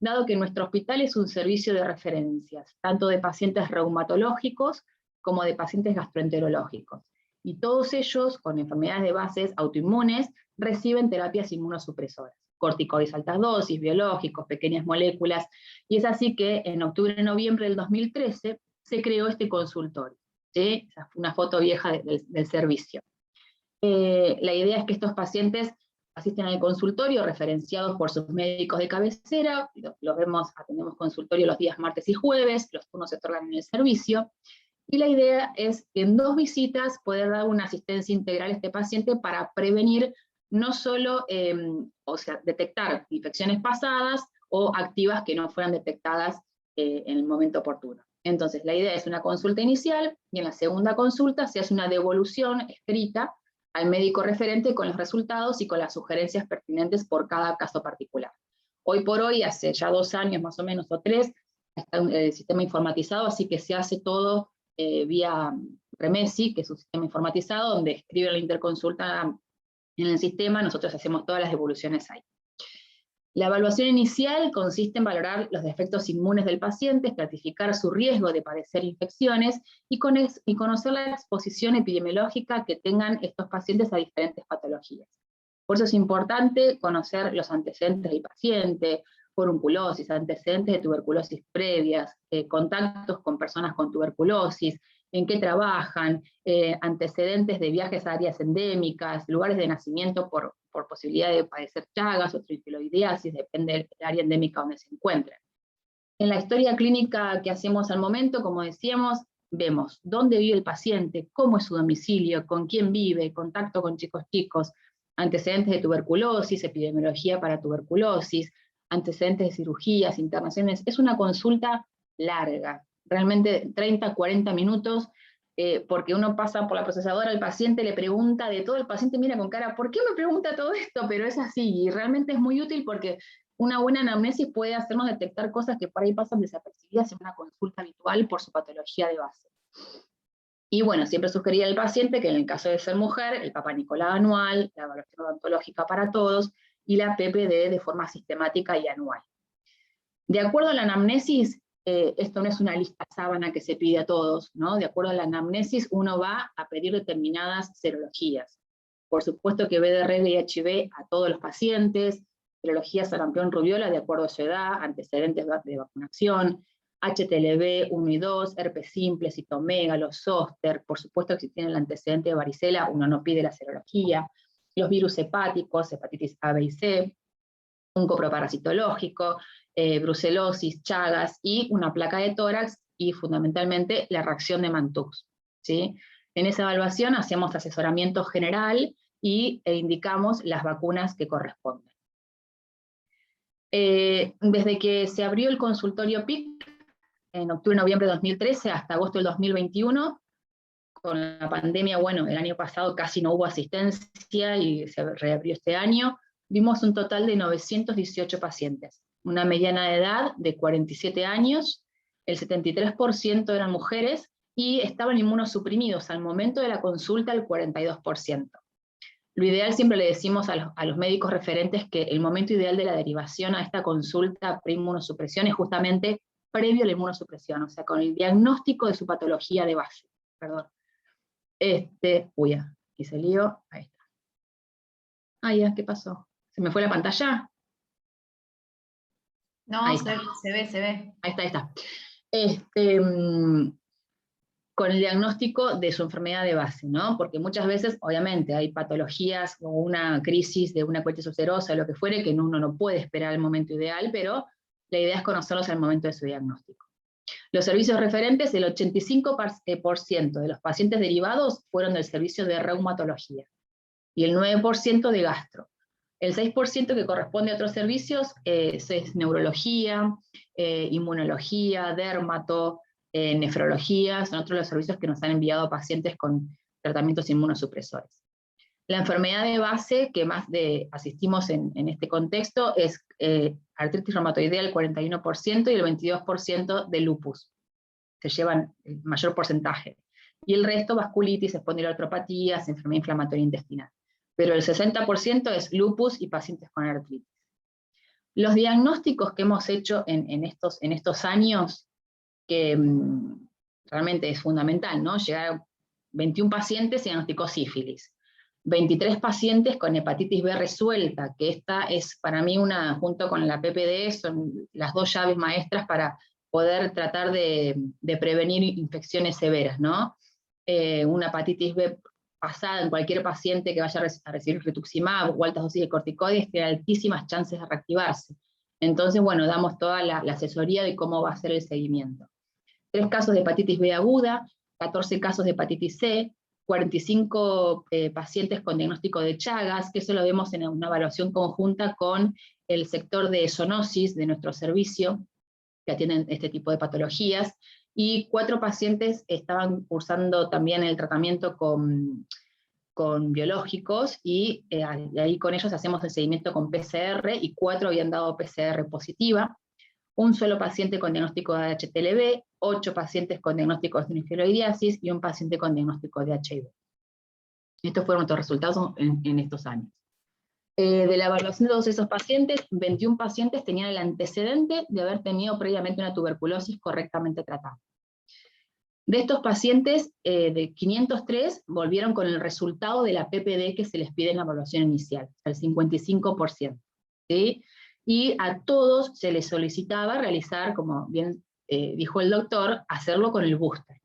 dado que nuestro hospital es un servicio de referencias, tanto de pacientes reumatológicos como de pacientes gastroenterológicos. Y todos ellos, con enfermedades de bases autoinmunes, reciben terapias inmunosupresoras, corticoides altas dosis, biológicos, pequeñas moléculas, y es así que en octubre y noviembre del 2013 se creó este consultorio. ¿Sí? Esa fue una foto vieja del servicio. La idea es que estos pacientes asisten al consultorio referenciados por sus médicos de cabecera, los atendemos consultorio los días martes y jueves, los turnos se otorgan en el servicio, y la idea es que en 2 visitas poder dar una asistencia integral a este paciente para prevenir no solo, detectar infecciones pasadas o activas que no fueran detectadas en el momento oportuno. Entonces, la idea es una consulta inicial, y en la segunda consulta se hace una devolución escrita al médico referente con los resultados y con las sugerencias pertinentes por cada caso particular. Hoy por hoy, hace ya 2 años más o menos, o 3, está el sistema informatizado, así que se hace todo vía Remesi, que es un sistema informatizado, donde escribe la interconsulta en el sistema, nosotros hacemos todas las devoluciones ahí. La evaluación inicial consiste en valorar los defectos inmunes del paciente, estratificar su riesgo de padecer infecciones y conocer la exposición epidemiológica que tengan estos pacientes a diferentes patologías. Por eso es importante conocer los antecedentes del paciente, forunculosis, antecedentes de tuberculosis previas, contactos con personas con tuberculosis, en qué trabajan, antecedentes de viajes a áreas endémicas, lugares de nacimiento por posibilidad de padecer chagas o trifiloidiasis, depende del área endémica donde se encuentren. En la historia clínica que hacemos al momento, como decíamos, vemos dónde vive el paciente, cómo es su domicilio, con quién vive, contacto con chicos, antecedentes de tuberculosis, epidemiología para tuberculosis, antecedentes de cirugías, internaciones. Es una consulta larga, realmente 30, 40 minutos, porque uno pasa por la procesadora, el paciente le pregunta de todo, el paciente mira con cara, ¿por qué me pregunta todo esto? Pero es así, y realmente es muy útil porque una buena anamnesis puede hacernos detectar cosas que por ahí pasan desapercibidas en una consulta habitual por su patología de base. Y bueno, siempre sugería al paciente que en el caso de ser mujer, el Papá Nicolau anual, la evaluación odontológica para todos, y la PPD de forma sistemática y anual. De acuerdo a la anamnesis, esto no es una lista sábana que se pide a todos, ¿no? De acuerdo a la anamnesis, uno va a pedir determinadas serologías. Por supuesto que BDR y HIV a todos los pacientes, serología sarampión-rubiola de acuerdo a su edad, antecedentes de vacunación, HTLV 1 y 2, herpes simple, citomégalos, zóster, por supuesto que si tienen el antecedente de varicela, uno no pide la serología, los virus hepáticos, hepatitis A, B y C, un coproparasitológico, brucelosis, Chagas y una placa de tórax y fundamentalmente la reacción de Mantoux, ¿sí? En esa evaluación hacemos asesoramiento general e indicamos las vacunas que corresponden. Desde que se abrió el consultorio PIC, en octubre-noviembre de 2013 hasta agosto del 2021, con la pandemia, bueno, el año pasado casi no hubo asistencia y se reabrió este año, vimos un total de 918 pacientes, una mediana de edad de 47 años, el 73% eran mujeres y estaban inmunosuprimidos al momento de la consulta el 42%. Lo ideal, siempre le decimos a los médicos referentes que el momento ideal de la derivación a esta consulta pre-inmunosupresión es justamente previo a la inmunosupresión, o sea, con el diagnóstico de su patología de base. Perdón. Uy, aquí se lío, ahí está. Ya, ¿qué pasó? ¿Se me fue la pantalla? No, ahí se ve. Ahí está. Con el diagnóstico de su enfermedad de base, ¿no? Porque muchas veces, obviamente, hay patologías o una crisis de una colitis ulcerosa, lo que fuere, que uno no puede esperar el momento ideal, pero la idea es conocerlos al momento de su diagnóstico. Los servicios referentes, el 85% de los pacientes derivados fueron del servicio de reumatología, y el 9% de gastro. El 6% que corresponde a otros servicios es neurología, inmunología, dermato, nefrología, son otros los servicios que nos han enviado pacientes con tratamientos inmunosupresores. La enfermedad de base que más asistimos en este contexto es artritis reumatoidea, el 41%, y el 22% de lupus. Se llevan el mayor porcentaje. Y el resto, vasculitis, espondiloartropatías, enfermedad inflamatoria intestinal. Pero el 60% es lupus y pacientes con artritis. Los diagnósticos que hemos hecho en estos años, que realmente es fundamental, ¿no? Llegar a 21 pacientes y diagnosticó sífilis. 23 pacientes con hepatitis B resuelta, que esta es para mí junto con la PPD, son las dos llaves maestras para poder tratar de prevenir infecciones severas, ¿no? Una hepatitis B pasada en cualquier paciente que vaya a recibir rituximab o altas dosis de corticoides tiene altísimas chances de reactivarse. Entonces, bueno, damos toda la asesoría de cómo va a ser el seguimiento. 3 casos de hepatitis B aguda, 14 casos de hepatitis C, 45 pacientes con diagnóstico de Chagas, que eso lo vemos en una evaluación conjunta con el sector de zoonosis de nuestro servicio, que atienden este tipo de patologías, y 4 pacientes estaban cursando también el tratamiento con biológicos, y ahí con ellos hacemos el seguimiento con PCR, y 4 habían dado PCR positiva, un solo paciente con diagnóstico de HTLV, 8 pacientes con diagnóstico de eosinofilodiasis y un paciente con diagnóstico de HIV. Estos fueron nuestros resultados en estos años. De la evaluación de todos esos pacientes, 21 pacientes tenían el antecedente de haber tenido previamente una tuberculosis correctamente tratada. De estos pacientes, de 503, volvieron con el resultado de la PPD que se les pide en la evaluación inicial, el 55%. ¿Sí? Y a todos se les solicitaba realizar, como bien dijo el doctor, hacerlo con el booster.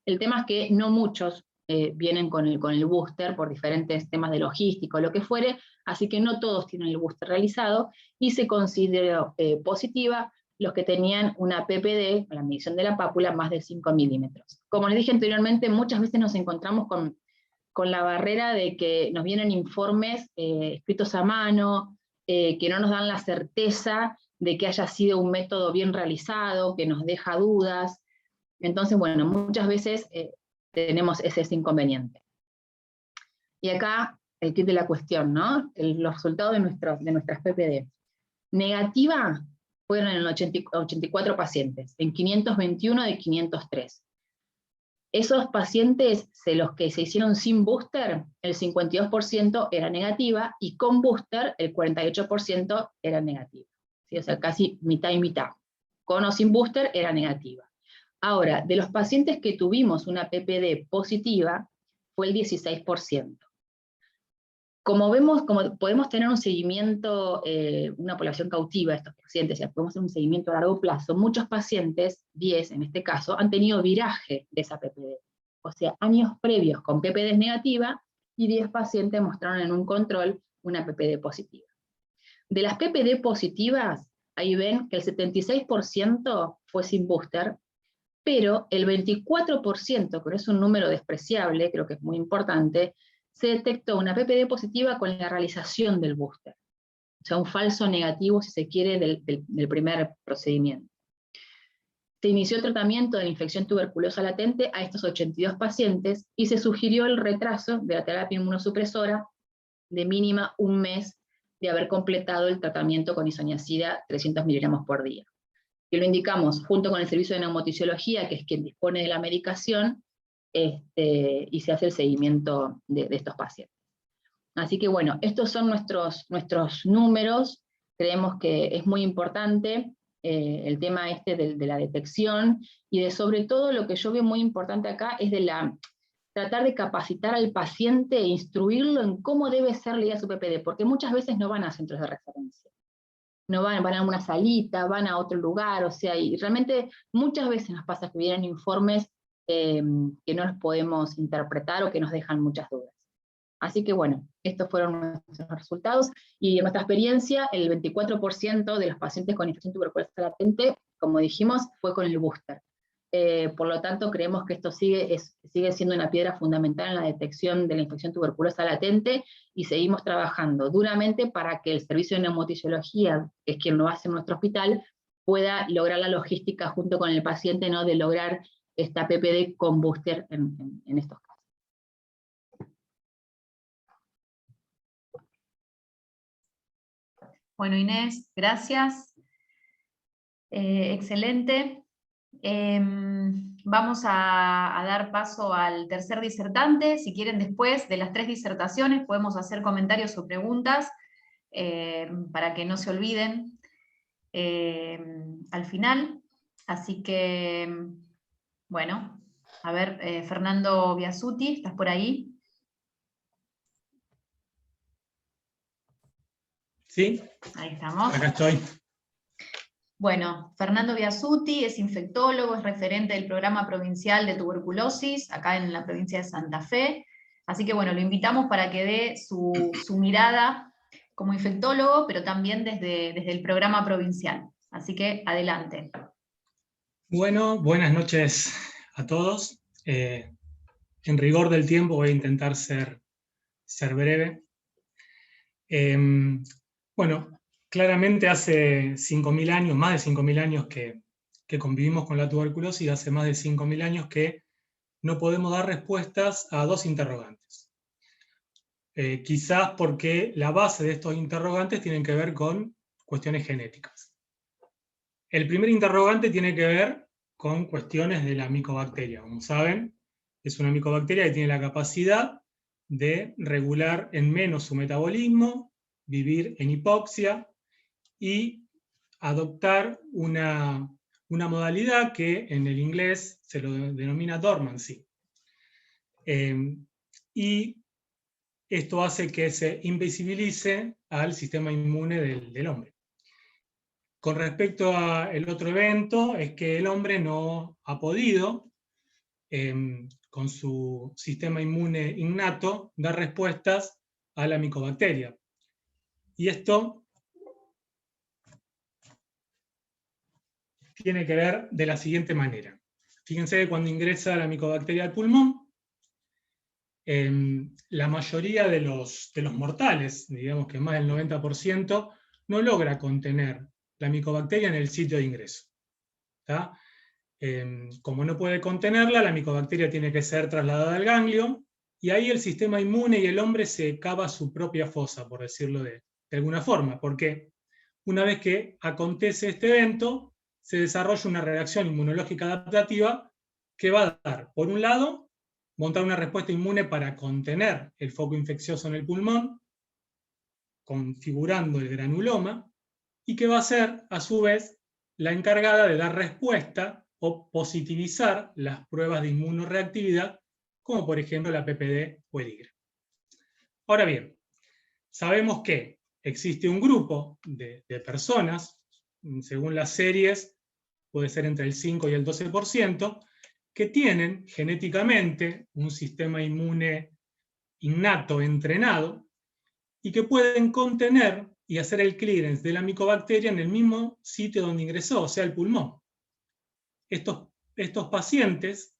El tema es que no muchos vienen con el booster por diferentes temas de logística o lo que fuere, así que no todos tienen el booster realizado, y se consideró positiva los que tenían una PPD, la medición de la pápula, más de 5 milímetros. Como les dije anteriormente, muchas veces nos encontramos con la barrera de que nos vienen informes escritos a mano, que no nos dan la certeza de que haya sido un método bien realizado, que nos deja dudas. Entonces, bueno, muchas veces tenemos ese inconveniente. Y acá el kit de la cuestión, ¿no? Los resultados de nuestras PPD. Negativa fueron en 84 pacientes, en 521 de 503. Esos pacientes, los que se hicieron sin booster, el 52% era negativa, y con booster el 48% era negativa. ¿Sí? O sea, casi mitad y mitad. Con o sin booster era negativa. Ahora, de los pacientes que tuvimos una PPD positiva, fue el 16%. Como vemos, como podemos tener un seguimiento, una población cautiva de estos pacientes, ya podemos hacer un seguimiento a largo plazo, muchos pacientes, 10 en este caso, han tenido viraje de esa PPD. O sea, años previos con PPD negativa, y 10 pacientes mostraron en un control una PPD positiva. De las PPD positivas, ahí ven que el 76% fue sin booster, pero el 24%, que es un número despreciable, creo que es muy importante, se detectó una PPD positiva con la realización del booster. O sea, un falso negativo, si se quiere, del primer procedimiento. Se inició el tratamiento de la infección tuberculosa latente a estos 82 pacientes y se sugirió el retraso de la terapia inmunosupresora de mínima un mes de haber completado el tratamiento con isoniazida 300 miligramos por día. Que lo indicamos junto con el servicio de neumotisiología, que es quien dispone de la medicación, y se hace el seguimiento de estos pacientes. Así que bueno, estos son nuestros números. Creemos que es muy importante el tema de la detección, y de sobre todo lo que yo veo muy importante acá es tratar de capacitar al paciente e instruirlo en cómo debe ser leída su PPD, porque muchas veces no van a centros de referencia. No van a una salita, van a otro lugar, o sea, y realmente muchas veces nos pasa que vienen informes que no los podemos interpretar o que nos dejan muchas dudas. Así que bueno, estos fueron nuestros resultados, y en nuestra experiencia, el 24% de los pacientes con infección tuberculosa latente, como dijimos, fue con el booster. Por lo tanto, creemos que esto sigue siendo una piedra fundamental en la detección de la infección tuberculosa latente, y seguimos trabajando duramente para que el servicio de neumotisiología, que es quien lo hace en nuestro hospital, pueda lograr la logística junto con el paciente, ¿no?, de lograr esta PPD con booster en estos casos. Bueno, Inés, gracias. Excelente. Vamos a dar paso al tercer disertante. Si quieren, después de las 3 disertaciones podemos hacer comentarios o preguntas para que no se olviden al final. Así que, bueno, a ver, Fernando Biasuti, ¿estás por ahí? Sí. Ahí estamos. Acá estoy. Bueno, Fernando Biasuti es infectólogo, es referente del programa provincial de tuberculosis, acá en la provincia de Santa Fe. Así que bueno, lo invitamos para que dé su mirada como infectólogo, pero también desde el programa provincial. Así que adelante. Bueno, buenas noches a todos. En rigor del tiempo voy a intentar ser breve. Bueno, claramente hace 5.000 años, más de 5.000 años que convivimos con la tuberculosis, y hace más de 5.000 años que no podemos dar respuestas a 2 interrogantes. Quizás porque la base de estos interrogantes tienen que ver con cuestiones genéticas. El primer interrogante tiene que ver con cuestiones de la micobacteria. Como saben, es una micobacteria que tiene la capacidad de regular en menos su metabolismo, vivir en hipoxia y adoptar una modalidad que en el inglés se lo denomina dormancy. Y esto hace que se invisibilice al sistema inmune del hombre. Con respecto al otro evento, es que el hombre no ha podido, con su sistema inmune innato, dar respuestas a la micobacteria. Y esto tiene que ver de la siguiente manera. Fíjense que cuando ingresa la micobacteria al pulmón, la mayoría de los mortales, digamos que más del 90%, no logra contener la micobacteria en el sitio de ingreso. ¿Tá? Como no puede contenerla, la micobacteria tiene que ser trasladada al ganglio, y ahí el sistema inmune y el hombre se cava su propia fosa, por decirlo de alguna forma, porque una vez que acontece este evento, se desarrolla una reacción inmunológica adaptativa que va a dar, por un lado, montar una respuesta inmune para contener el foco infeccioso en el pulmón, configurando el granuloma, y que va a ser, a su vez, la encargada de dar respuesta o positivizar las pruebas de inmunoreactividad, como por ejemplo la PPD o el IgG. Ahora bien, sabemos que existe un grupo de personas, según las series, puede ser entre el 5 y el 12%, que tienen genéticamente un sistema inmune innato, entrenado, y que pueden contener y hacer el clearance de la micobacteria en el mismo sitio donde ingresó, o sea, el pulmón. Estos pacientes,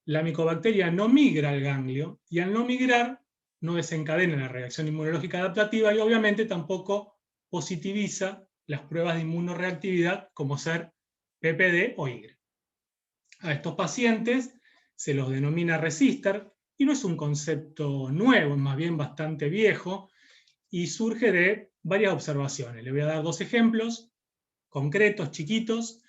la micobacteria no migra al ganglio, y al no migrar, no desencadena la reacción inmunológica adaptativa, y obviamente tampoco positiviza las pruebas de inmunoreactividad, como ser PPD o IgG. A estos pacientes se los denomina resistor, y no es un concepto nuevo, es más bien bastante viejo, y surge de varias observaciones. Le voy a dar dos ejemplos concretos, chiquitos.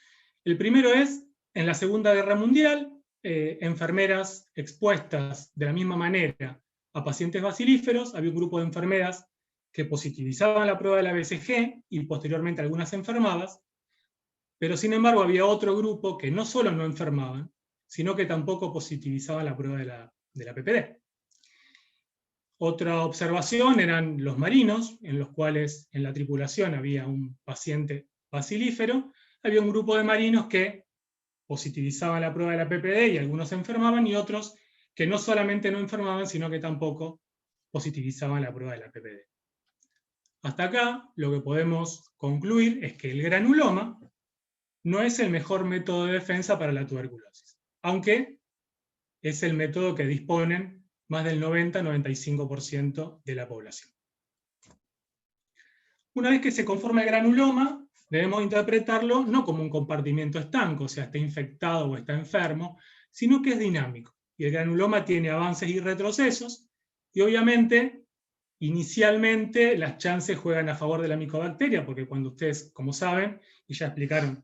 El primero es, en la Segunda Guerra Mundial, enfermeras expuestas de la misma manera a pacientes bacilíferos. Había un grupo de enfermeras que positivizaban la prueba de la BCG, y posteriormente algunas enfermadas, pero sin embargo había otro grupo que no solo no enfermaban, sino que tampoco positivizaban la prueba de la PPD. Otra observación eran los marinos, en los cuales en la tripulación había un paciente bacilífero. Había un grupo de marinos que positivizaban la prueba de la PPD y algunos se enfermaban, y otros que no solamente no enfermaban, sino que tampoco positivizaban la prueba de la PPD. Hasta acá lo que podemos concluir es que el granuloma no es el mejor método de defensa para la tuberculosis, aunque es el método que disponen más del 90-95% de la población. Una vez que se conforma el granuloma, debemos interpretarlo no como un compartimiento estanco, o sea, está infectado o está enfermo, sino que es dinámico. Y el granuloma tiene avances y retrocesos, y obviamente, inicialmente, las chances juegan a favor de la micobacteria, porque cuando ustedes, como saben, y ya explicaron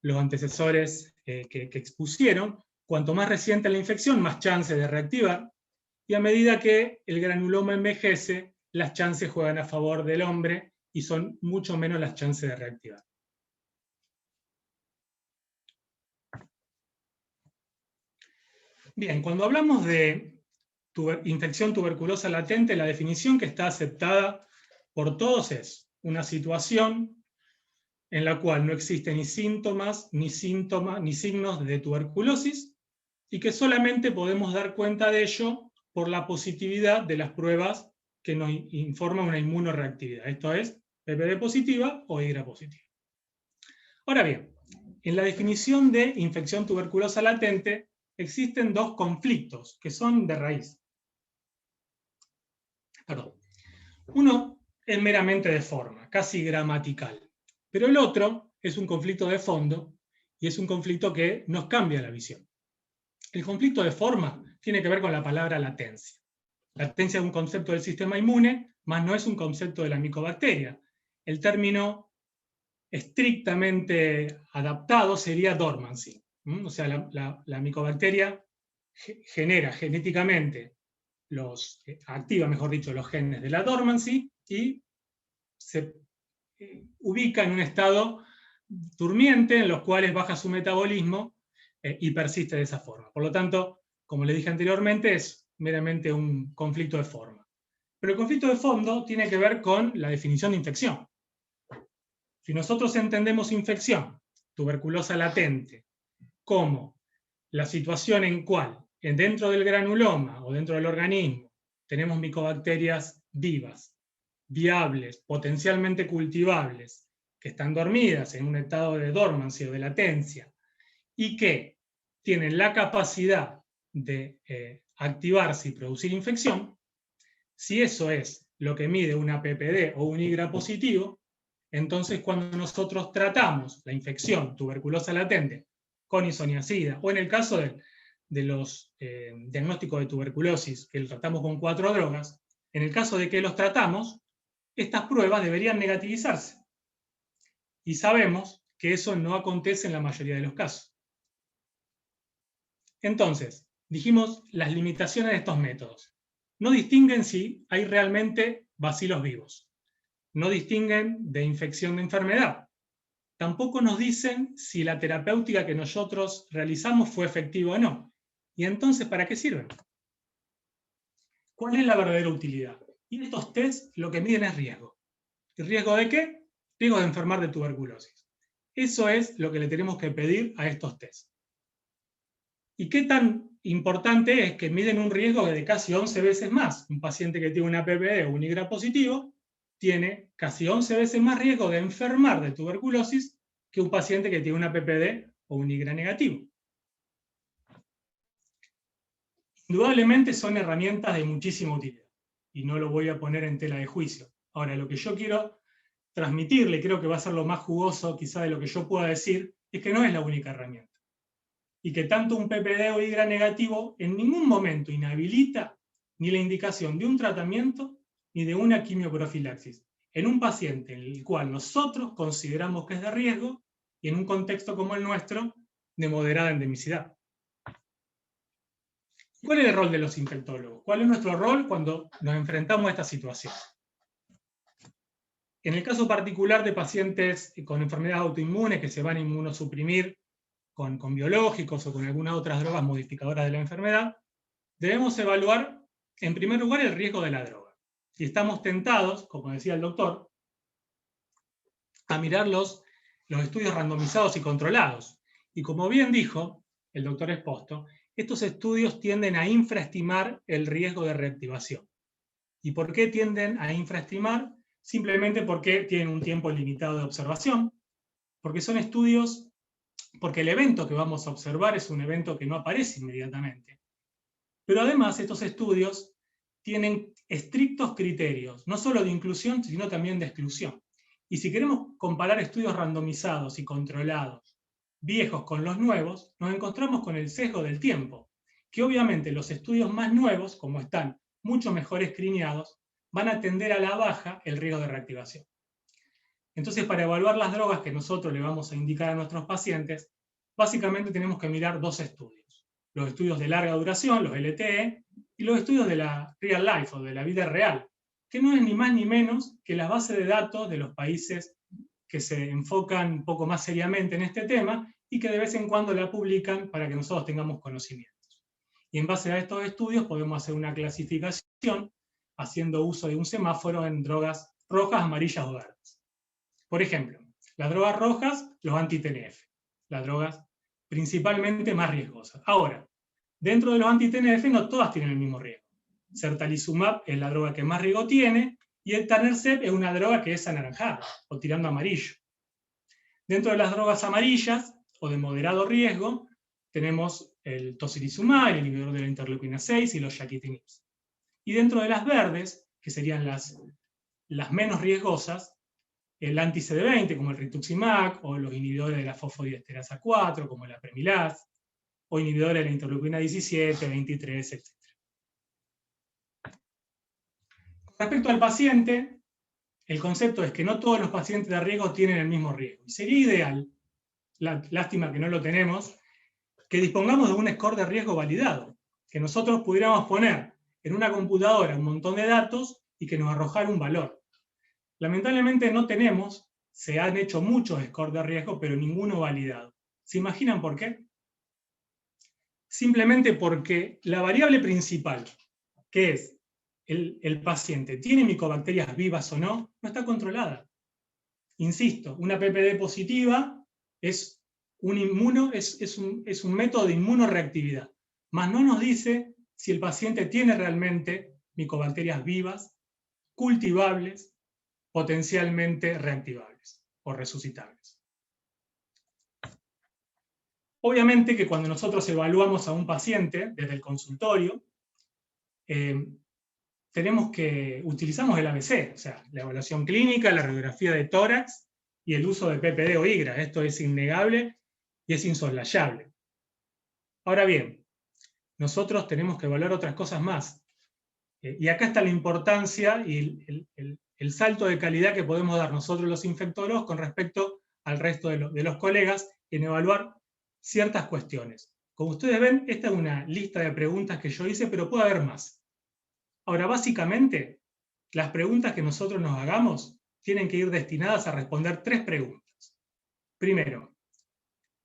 los antecesores que expusieron, cuanto más reciente la infección, más chances de reactivar, y a medida que el granuloma envejece, las chances juegan a favor del hombre, y son mucho menos las chances de reactivar. Bien, cuando hablamos de infección tuberculosa latente, la definición que está aceptada por todos es una situación en la cual no existen ni síntomas, ni signos de tuberculosis, y que solamente podemos dar cuenta de ello por la positividad de las pruebas que nos informan una inmunoreactividad. Esto es, PPD positiva o IgG positiva. Ahora bien, en la definición de infección tuberculosa latente existen dos conflictos que son de raíz. Perdón. Uno es meramente de forma, casi gramatical, pero el otro es un conflicto de fondo, y es un conflicto que nos cambia la visión. El conflicto de forma tiene que ver con la palabra latencia. Latencia es un concepto del sistema inmune, mas no es un concepto de la micobacteria. El término estrictamente adaptado sería dormancy. O sea, la micobacteria genera genéticamente, activa, mejor dicho, los genes de la dormancy, y se ubica en un estado durmiente, en los cuales baja su metabolismo y persiste de esa forma. Por lo tanto, como le dije anteriormente, es meramente un conflicto de forma. Pero el conflicto de fondo tiene que ver con la definición de infección. Si nosotros entendemos infección, tuberculosa latente, como la situación en cual dentro del granuloma o dentro del organismo tenemos micobacterias vivas, viables, potencialmente cultivables, que están dormidas en un estado de dormancia o de latencia, y que tienen la capacidad de activarse y producir infección, si eso es lo que mide una PPD o un IGRA positivo, entonces cuando nosotros tratamos la infección tuberculosa latente con isoniazida, o en el caso de los diagnósticos de tuberculosis, que lo tratamos con 4 drogas, en el caso de que los tratamos, estas pruebas deberían negativizarse. Y sabemos que eso no acontece en la mayoría de los casos. Entonces, dijimos las limitaciones de estos métodos. No distinguen si hay realmente bacilos vivos. No distinguen de infección de enfermedad. Tampoco nos dicen si la terapéutica que nosotros realizamos fue efectiva o no. ¿Y entonces para qué sirven? ¿Cuál es la verdadera utilidad? Y estos test lo que miden es riesgo. ¿Y riesgo de qué? Riesgo de enfermar de tuberculosis. Eso es lo que le tenemos que pedir a estos test. ¿Y qué tan importante es que miden un riesgo de casi 11 veces más? Un paciente que tiene una PPD o un IGRA positivo tiene casi 11 veces más riesgo de enfermar de tuberculosis que un paciente que tiene una PPD o un IGRA negativo. Indudablemente son herramientas de muchísima utilidad, y no lo voy a poner en tela de juicio. Ahora, lo que yo quiero transmitirle, creo que va a ser lo más jugoso quizá de lo que yo pueda decir, es que no es la única herramienta. Y que tanto un PPD o IGRA negativo en ningún momento inhabilita ni la indicación de un tratamiento ni de una quimioprofilaxis en un paciente en el cual nosotros consideramos que es de riesgo y en un contexto como el nuestro de moderada endemicidad. ¿Cuál es el rol de los infectólogos? ¿Cuál es nuestro rol cuando nos enfrentamos a esta situación? En el caso particular de pacientes con enfermedades autoinmunes que se van a inmunosuprimir con biológicos o con algunas otras drogas modificadoras de la enfermedad, debemos evaluar, en primer lugar, el riesgo de la droga. Y estamos tentados, como decía el doctor, a mirar los estudios randomizados y controlados. Y como bien dijo el doctor Esposto, estos estudios tienden a infraestimar el riesgo de reactivación. ¿Y por qué tienden a infraestimar? Simplemente porque tienen un tiempo limitado de observación, porque son estudios, porque el evento que vamos a observar es un evento que no aparece inmediatamente. Pero además estos estudios tienen estrictos criterios, no solo de inclusión, sino también de exclusión. Y si queremos comparar estudios randomizados y controlados, viejos con los nuevos, nos encontramos con el sesgo del tiempo, que obviamente los estudios más nuevos, como están mucho mejor escreeneados, van a tender a la baja el riesgo de reactivación. Entonces, para evaluar las drogas que nosotros le vamos a indicar a nuestros pacientes, básicamente tenemos que mirar 2 estudios. Los estudios de larga duración, los LTE, y los estudios de la real life, o de la vida real, que no es ni más ni menos que la base de datos de los países que se enfocan un poco más seriamente en este tema y que de vez en cuando la publican para que nosotros tengamos conocimientos. Y en base a estos estudios podemos hacer una clasificación haciendo uso de un semáforo en drogas rojas, amarillas o verdes. Por ejemplo, las drogas rojas, los anti-TNF, las drogas principalmente más riesgosas. Ahora, dentro de los anti-TNF no todas tienen el mismo riesgo. Certalizumab es la droga que más riesgo tiene, y el etanercept es una droga que es anaranjada, o tirando amarillo. Dentro de las drogas amarillas, o de moderado riesgo, tenemos el tocilizumab, el inhibidor de la interleuquina 6, y los yaquitinibs. Y dentro de las verdes, que serían las menos riesgosas, el anti-CD20, como el rituximab, o los inhibidores de la fosfodiesterasa 4, como la Premilaz, o inhibidores de la interleuquina 17, 23, etc. Respecto al paciente, el concepto es que no todos los pacientes de riesgo tienen el mismo riesgo. Y sería ideal, lástima que no lo tenemos, que dispongamos de un score de riesgo validado, que nosotros pudiéramos poner en una computadora un montón de datos y que nos arrojara un valor. Lamentablemente no tenemos, se han hecho muchos scores de riesgo, pero ninguno validado. ¿Se imaginan por qué? Simplemente porque la variable principal, que es el paciente tiene micobacterias vivas o no, no está controlada. Insisto, una PPD positiva es un método de inmunoreactividad, mas no nos dice si el paciente tiene realmente micobacterias vivas, cultivables, potencialmente reactivables. o resucitables. Obviamente que cuando nosotros evaluamos a un paciente desde el consultorio, utilizamos el ABC, o sea, la evaluación clínica, la radiografía de tórax y el uso de PPD o IGRA. Esto es innegable y es insoslayable. Ahora bien, nosotros tenemos que evaluar otras cosas más. Y acá está la importancia y el salto de calidad que podemos dar nosotros los infectólogos con respecto al resto de los colegas en evaluar ciertas cuestiones. Como ustedes ven, esta es una lista de preguntas que yo hice, pero puede haber más. Ahora, básicamente, las preguntas que nosotros nos hagamos tienen que ir destinadas a responder 3 preguntas. Primero,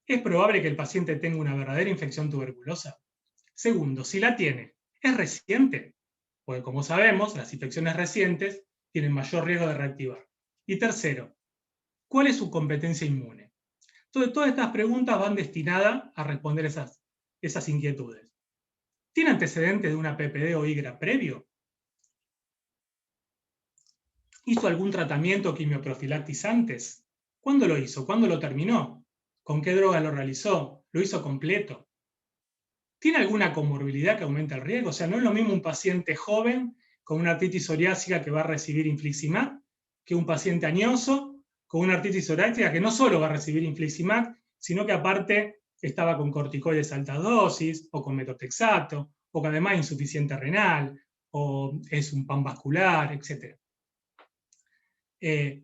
¿es probable que el paciente tenga una verdadera infección tuberculosa? Segundo, si la tiene, ¿es reciente? Porque como sabemos, las infecciones recientes tienen mayor riesgo de reactivar. Y tercero, ¿cuál es su competencia inmune? Entonces, todas estas preguntas van destinadas a responder esas inquietudes. ¿Tiene antecedentes de una PPD o IGRA previo? ¿Hizo algún tratamiento quimioprofilaxis antes? ¿Cuándo lo hizo? ¿Cuándo lo terminó? ¿Con qué droga lo realizó? ¿Lo hizo completo? ¿Tiene alguna comorbilidad que aumente el riesgo? O sea, no es lo mismo un paciente joven con una artritis psoriásica que va a recibir infliximab que un paciente añoso con una artritis psoriásica que no solo va a recibir infliximab, sino que aparte estaba con corticoides alta dosis, o con metotrexato, o que además es insuficiente renal, o es un pan vascular, etc.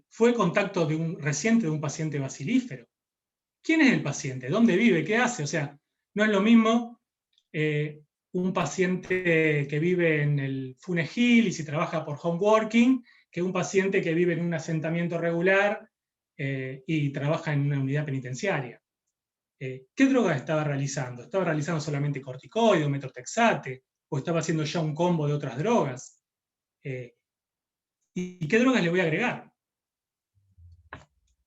Fue contacto reciente de un paciente bacilífero. ¿Quién es el paciente? ¿Dónde vive? ¿Qué hace? O sea, no es lo mismo un paciente que vive en el Funes Hill y si trabaja por home working, que un paciente que vive en un asentamiento regular y trabaja en una unidad penitenciaria. ¿Qué droga estaba realizando? ¿Estaba realizando solamente corticoide o metotrexate? ¿O estaba haciendo ya un combo de otras drogas? ¿Y qué drogas le voy a agregar?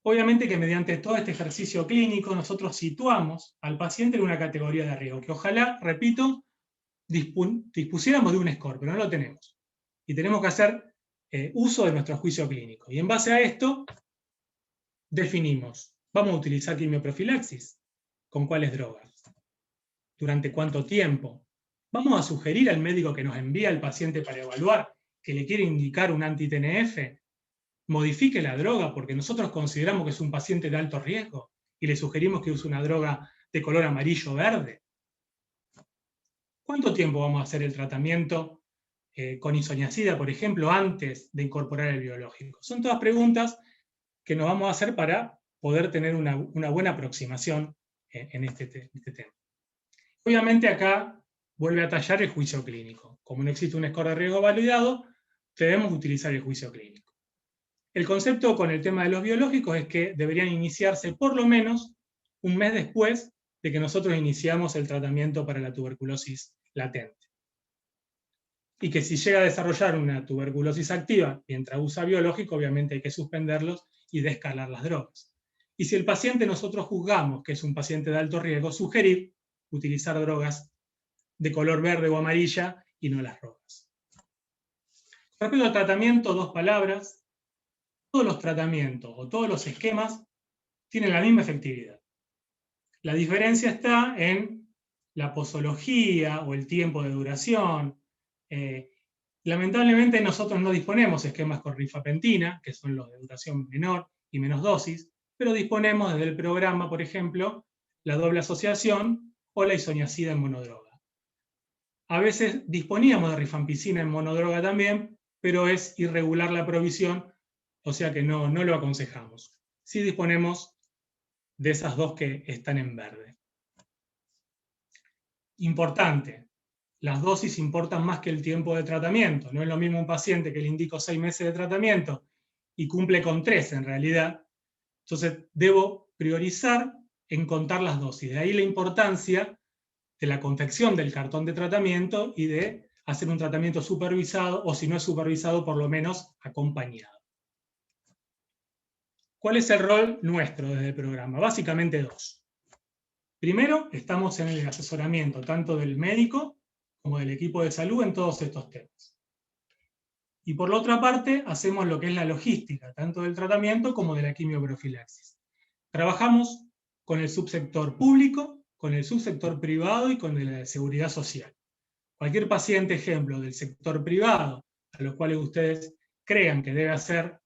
Obviamente que mediante todo este ejercicio clínico nosotros situamos al paciente en una categoría de riesgo, que ojalá, repito, dispusiéramos de un score, pero no lo tenemos. Y tenemos que hacer uso de nuestro juicio clínico. Y en base a esto, definimos, ¿vamos a utilizar quimioprofilaxis? ¿Con cuáles drogas? ¿Durante cuánto tiempo? ¿Vamos a sugerir al médico que nos envía al paciente para evaluar que le quiere indicar un anti-TNF? Modifique la droga porque nosotros consideramos que es un paciente de alto riesgo y le sugerimos que use una droga de color amarillo o verde. ¿Cuánto tiempo vamos a hacer el tratamiento con isoniazida, por ejemplo, antes de incorporar el biológico? Son todas preguntas que nos vamos a hacer para poder tener una buena aproximación en este tema. Obviamente acá vuelve a tallar el juicio clínico. Como no existe un score de riesgo validado, debemos utilizar el juicio clínico. El concepto con el tema de los biológicos es que deberían iniciarse por lo menos un mes después de que nosotros iniciamos el tratamiento para la tuberculosis latente. Y que si llega a desarrollar una tuberculosis activa mientras usa biológico, obviamente hay que suspenderlos y descalar las drogas. Y si el paciente nosotros juzgamos que es un paciente de alto riesgo, sugerir utilizar drogas de color verde o amarilla y no las rojas. Respecto al tratamiento, 2 palabras. Todos los tratamientos o todos los esquemas tienen la misma efectividad. La diferencia está en la posología o el tiempo de duración. Lamentablemente nosotros no disponemos esquemas con rifapentina, que son los de duración menor y menos dosis, pero disponemos desde el programa, por ejemplo, la doble asociación o la isoniazida en monodroga. A veces disponíamos de rifampicina en monodroga también, pero es irregular la provisión, o sea que no lo aconsejamos. Sí disponemos de esas 2 que están en verde. Importante, las dosis importan más que el tiempo de tratamiento. No es lo mismo un paciente que le indico 6 meses de tratamiento y cumple con 3 en realidad. Entonces debo priorizar en contar las dosis. De ahí la importancia de la confección del cartón de tratamiento y de hacer un tratamiento supervisado, o si no es supervisado, por lo menos acompañado. ¿Cuál es el rol nuestro desde el programa? Básicamente 2. Primero, estamos en el asesoramiento tanto del médico como del equipo de salud en todos estos temas. Y por la otra parte, hacemos lo que es la logística, tanto del tratamiento como de la quimioprofilaxis. Trabajamos con el subsector público, con el subsector privado y con el de la seguridad social. Cualquier paciente, ejemplo, del sector privado, a los cuales ustedes crean que debe hacer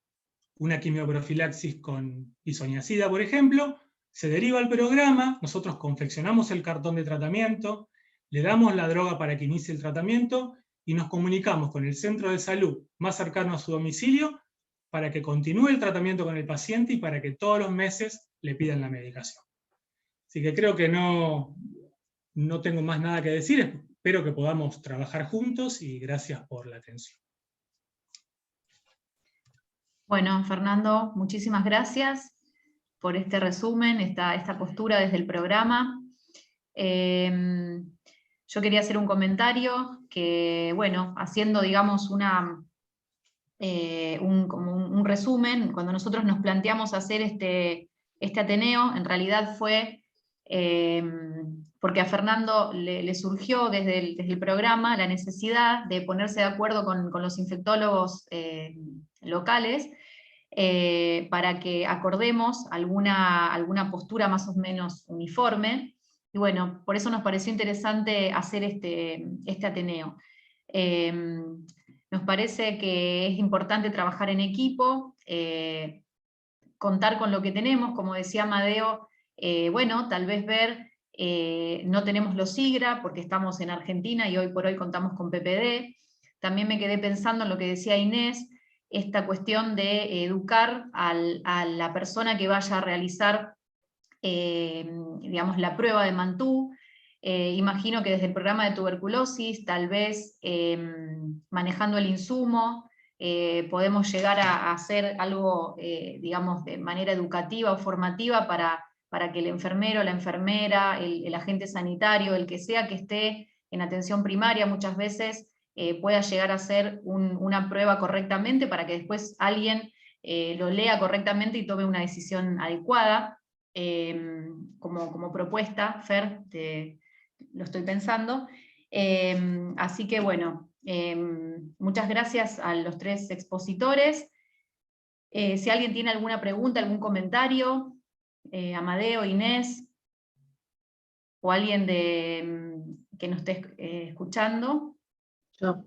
una quimioprofilaxis con isoniazida, por ejemplo, se deriva al programa, nosotros confeccionamos el cartón de tratamiento, le damos la droga para que inicie el tratamiento y nos comunicamos con el centro de salud más cercano a su domicilio para que continúe el tratamiento con el paciente y para que todos los meses le pidan la medicación. Así que creo que no tengo más nada que decir, espero que podamos trabajar juntos y gracias por la atención. Bueno, Fernando, muchísimas gracias por este resumen, esta postura desde el programa. Yo quería hacer un comentario que, bueno, haciendo, digamos, como un resumen, cuando nosotros nos planteamos hacer este Ateneo, en realidad fue porque a Fernando le surgió desde el programa la necesidad de ponerse de acuerdo con los infectólogos locales para que acordemos alguna postura más o menos uniforme. Y bueno, por eso nos pareció interesante hacer este Ateneo. Nos parece que es importante trabajar en equipo, contar con lo que tenemos, como decía Amadeo, bueno, tal vez ver, no tenemos los SIGRA porque estamos en Argentina y hoy por hoy contamos con PPD. También me quedé pensando en lo que decía Inés, esta cuestión de educar a la persona que vaya a realizar digamos, la prueba de Mantú. Imagino que desde el programa de tuberculosis, tal vez manejando el insumo, podemos llegar a hacer algo, digamos, de manera educativa o formativa para que el enfermero, la enfermera, el agente sanitario, el que sea que esté en atención primaria, muchas veces pueda llegar a hacer una prueba correctamente para que después alguien lo lea correctamente y tome una decisión adecuada. Como propuesta, Fer, lo estoy pensando. Así que bueno, muchas gracias a los tres expositores. Si alguien tiene alguna pregunta, algún comentario, Amadeo, Inés, o alguien que nos esté escuchando. Yo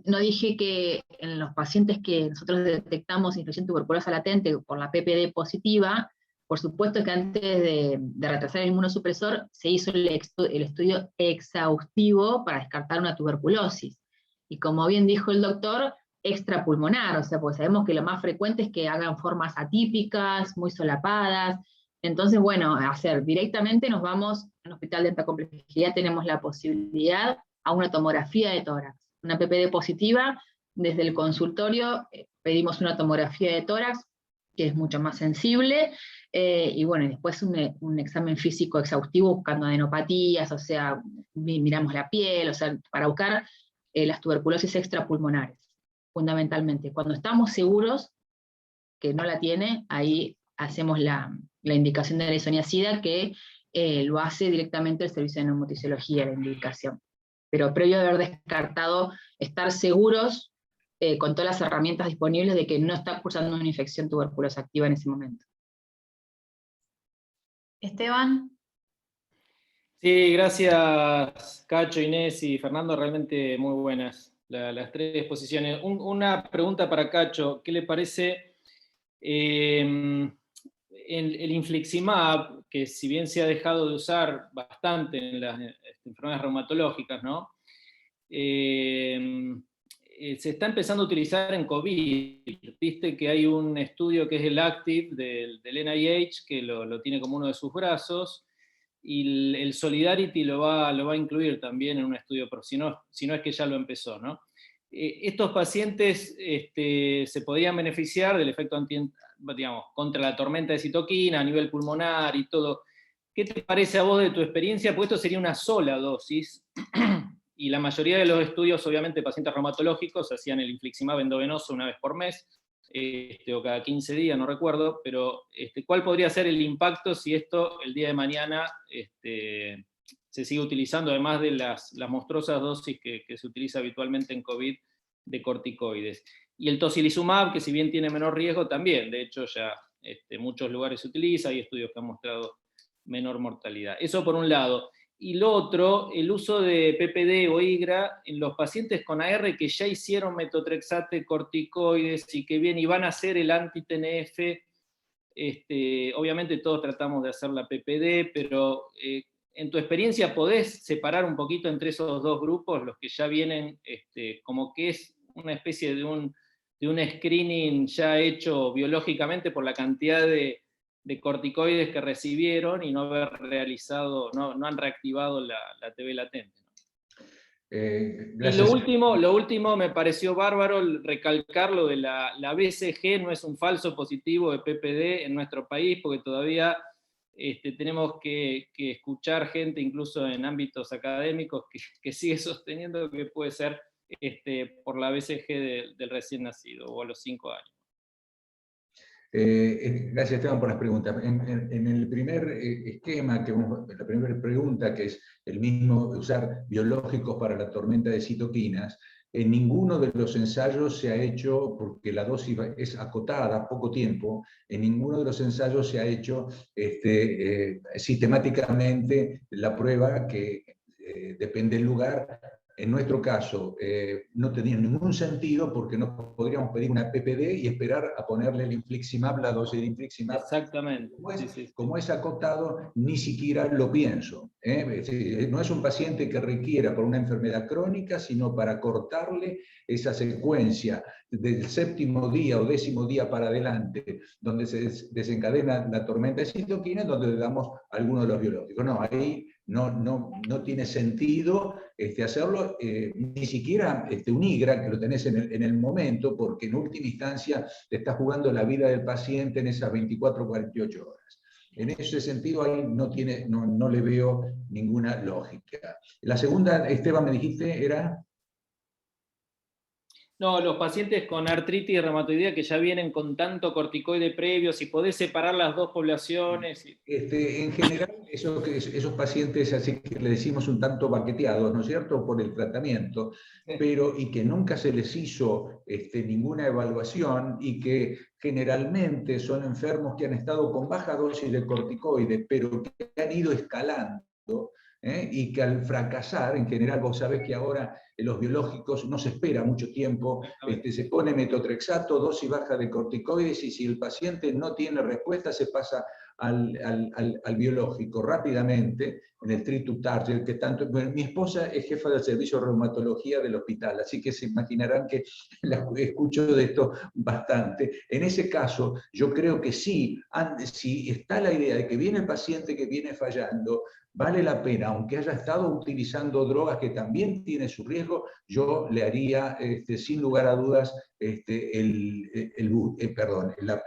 no dije que en los pacientes que nosotros detectamos infección tuberculosa latente por la PPD positiva, por supuesto que antes de retrasar el inmunosupresor se hizo el estudio exhaustivo para descartar una tuberculosis. Y como bien dijo el doctor, extrapulmonar, o sea, porque sabemos que lo más frecuente es que hagan formas atípicas, muy solapadas. Entonces, bueno, directamente nos vamos al hospital de alta complejidad, tenemos la posibilidad a una tomografía de tórax. Una PPD positiva, desde el consultorio pedimos una tomografía de tórax, que es mucho más sensible, y bueno, después un examen físico exhaustivo buscando adenopatías, o sea, miramos la piel, o sea, para buscar las tuberculosis extrapulmonares, fundamentalmente. Cuando estamos seguros que no la tiene, ahí hacemos la indicación de la isoniazida, que lo hace directamente el servicio de neumotisiología, la indicación. Pero previo a haber descartado, estar seguros con todas las herramientas disponibles de que no está cursando una infección tuberculosa activa en ese momento. Esteban. Sí, gracias Cacho, Inés y Fernando, realmente muy buenas las tres exposiciones. Una pregunta para Cacho, ¿qué le parece el infliximab, que si bien se ha dejado de usar bastante en las enfermedades reumatológicas, ¿no? Se está empezando a utilizar en COVID. Viste que hay un estudio que es el ACTIV del NIH, que lo tiene como uno de sus brazos, y el Solidarity lo va a incluir también en un estudio, si no es que ya lo empezó, ¿no? Estos pacientes se podían beneficiar del efecto digamos, contra la tormenta de citoquina a nivel pulmonar y todo. ¿Qué te parece a vos de tu experiencia? Pues esto sería una sola dosis, y la mayoría de los estudios, obviamente, pacientes reumatológicos, hacían el infliximab endovenoso una vez por mes, o cada 15 días, no recuerdo, pero ¿cuál podría ser el impacto si esto el día de mañana se sigue utilizando, además de las monstruosas dosis que se utiliza habitualmente en COVID de corticoides. Y el tocilizumab, que si bien tiene menor riesgo, también, de hecho ya en muchos lugares se utiliza, hay estudios que han mostrado menor mortalidad. Eso por un lado. Y lo otro, el uso de PPD o IGRA en los pacientes con AR que ya hicieron metotrexate, corticoides y que bien, y van a hacer el anti-TNF. Obviamente todos tratamos de hacer la PPD, pero en tu experiencia podés separar un poquito entre esos dos grupos, los que ya vienen, como que es una especie de un screening ya hecho biológicamente por la cantidad de corticoides que recibieron y no haber realizado, no han reactivado la TB latente. Y lo último me pareció bárbaro recalcar lo de la BCG, no es un falso positivo de PPD en nuestro país, porque todavía tenemos que escuchar gente, incluso en ámbitos académicos, que sigue sosteniendo que puede ser por la BCG del recién nacido, o a los 5 años. Gracias, Esteban, por las preguntas. En el primer esquema, la primera pregunta, que es el mismo de usar biológicos para la tormenta de citoquinas, en ninguno de los ensayos se ha hecho, porque la dosis es acotada, poco tiempo, en ninguno de los ensayos se ha hecho sistemáticamente la prueba que depende del lugar. En nuestro caso, no tenía ningún sentido porque no podríamos pedir una PPD y esperar a ponerle el infliximab, la dosis de infliximab. Exactamente. Como es acotado, ni siquiera lo pienso. No es un paciente que requiera por una enfermedad crónica, sino para cortarle esa secuencia del 7º día o 10º día para adelante, donde se desencadena la tormenta de citoquinas, donde le damos algunos de los biológicos. No, ahí no tiene sentido hacerlo, ni siquiera un IGRA, que lo tenés en el momento, porque en última instancia te está jugando la vida del paciente en esas 24 o 48 horas. En ese sentido, ahí no le veo ninguna lógica. La segunda, Esteban, me dijiste, era... No, los pacientes con artritis reumatoidea que ya vienen con tanto corticoide previo, si podés separar las dos poblaciones. En general, esos pacientes, así que le decimos un tanto baqueteados, ¿no es cierto?, por el tratamiento, y que nunca se les hizo ninguna evaluación, y que generalmente son enfermos que han estado con baja dosis de corticoide, pero que han ido escalando, y que al fracasar, en general, vos sabés que ahora los biológicos no se espera mucho tiempo, se pone metotrexato, dosis baja de corticoides, y si el paciente no tiene respuesta, se pasa al biológico rápidamente, en el treat target, que tanto... Bueno, mi esposa es jefa del servicio de reumatología del hospital, así que se imaginarán que escucho de esto bastante. En ese caso, yo creo que sí, si está la idea de que viene el paciente que viene fallando, vale la pena, aunque haya estado utilizando drogas que también tienen su riesgo, yo le haría, sin lugar a dudas,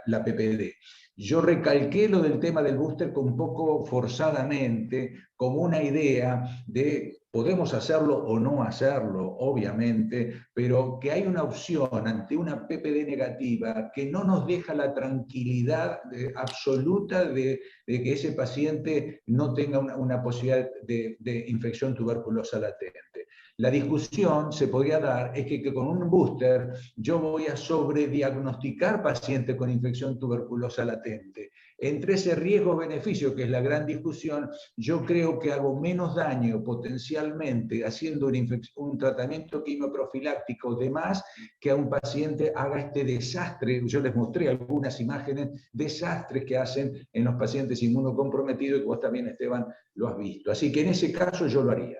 la PPD. Yo recalqué lo del tema del booster un poco forzadamente, como una idea de podemos hacerlo o no hacerlo, obviamente, pero que hay una opción ante una PPD negativa que no nos deja la tranquilidad absoluta de que ese paciente no tenga una posibilidad de infección tuberculosa latente. La discusión se podría dar es que con un booster yo voy a sobrediagnosticar pacientes con infección tuberculosa latente. Entre ese riesgo-beneficio, que es la gran discusión, yo creo que hago menos daño potencialmente haciendo un tratamiento quimioprofiláctico de más, que a un paciente haga este desastre. Yo les mostré algunas imágenes, desastres que hacen en los pacientes inmunocomprometidos, y vos también, Esteban, lo has visto. Así que en ese caso yo lo haría.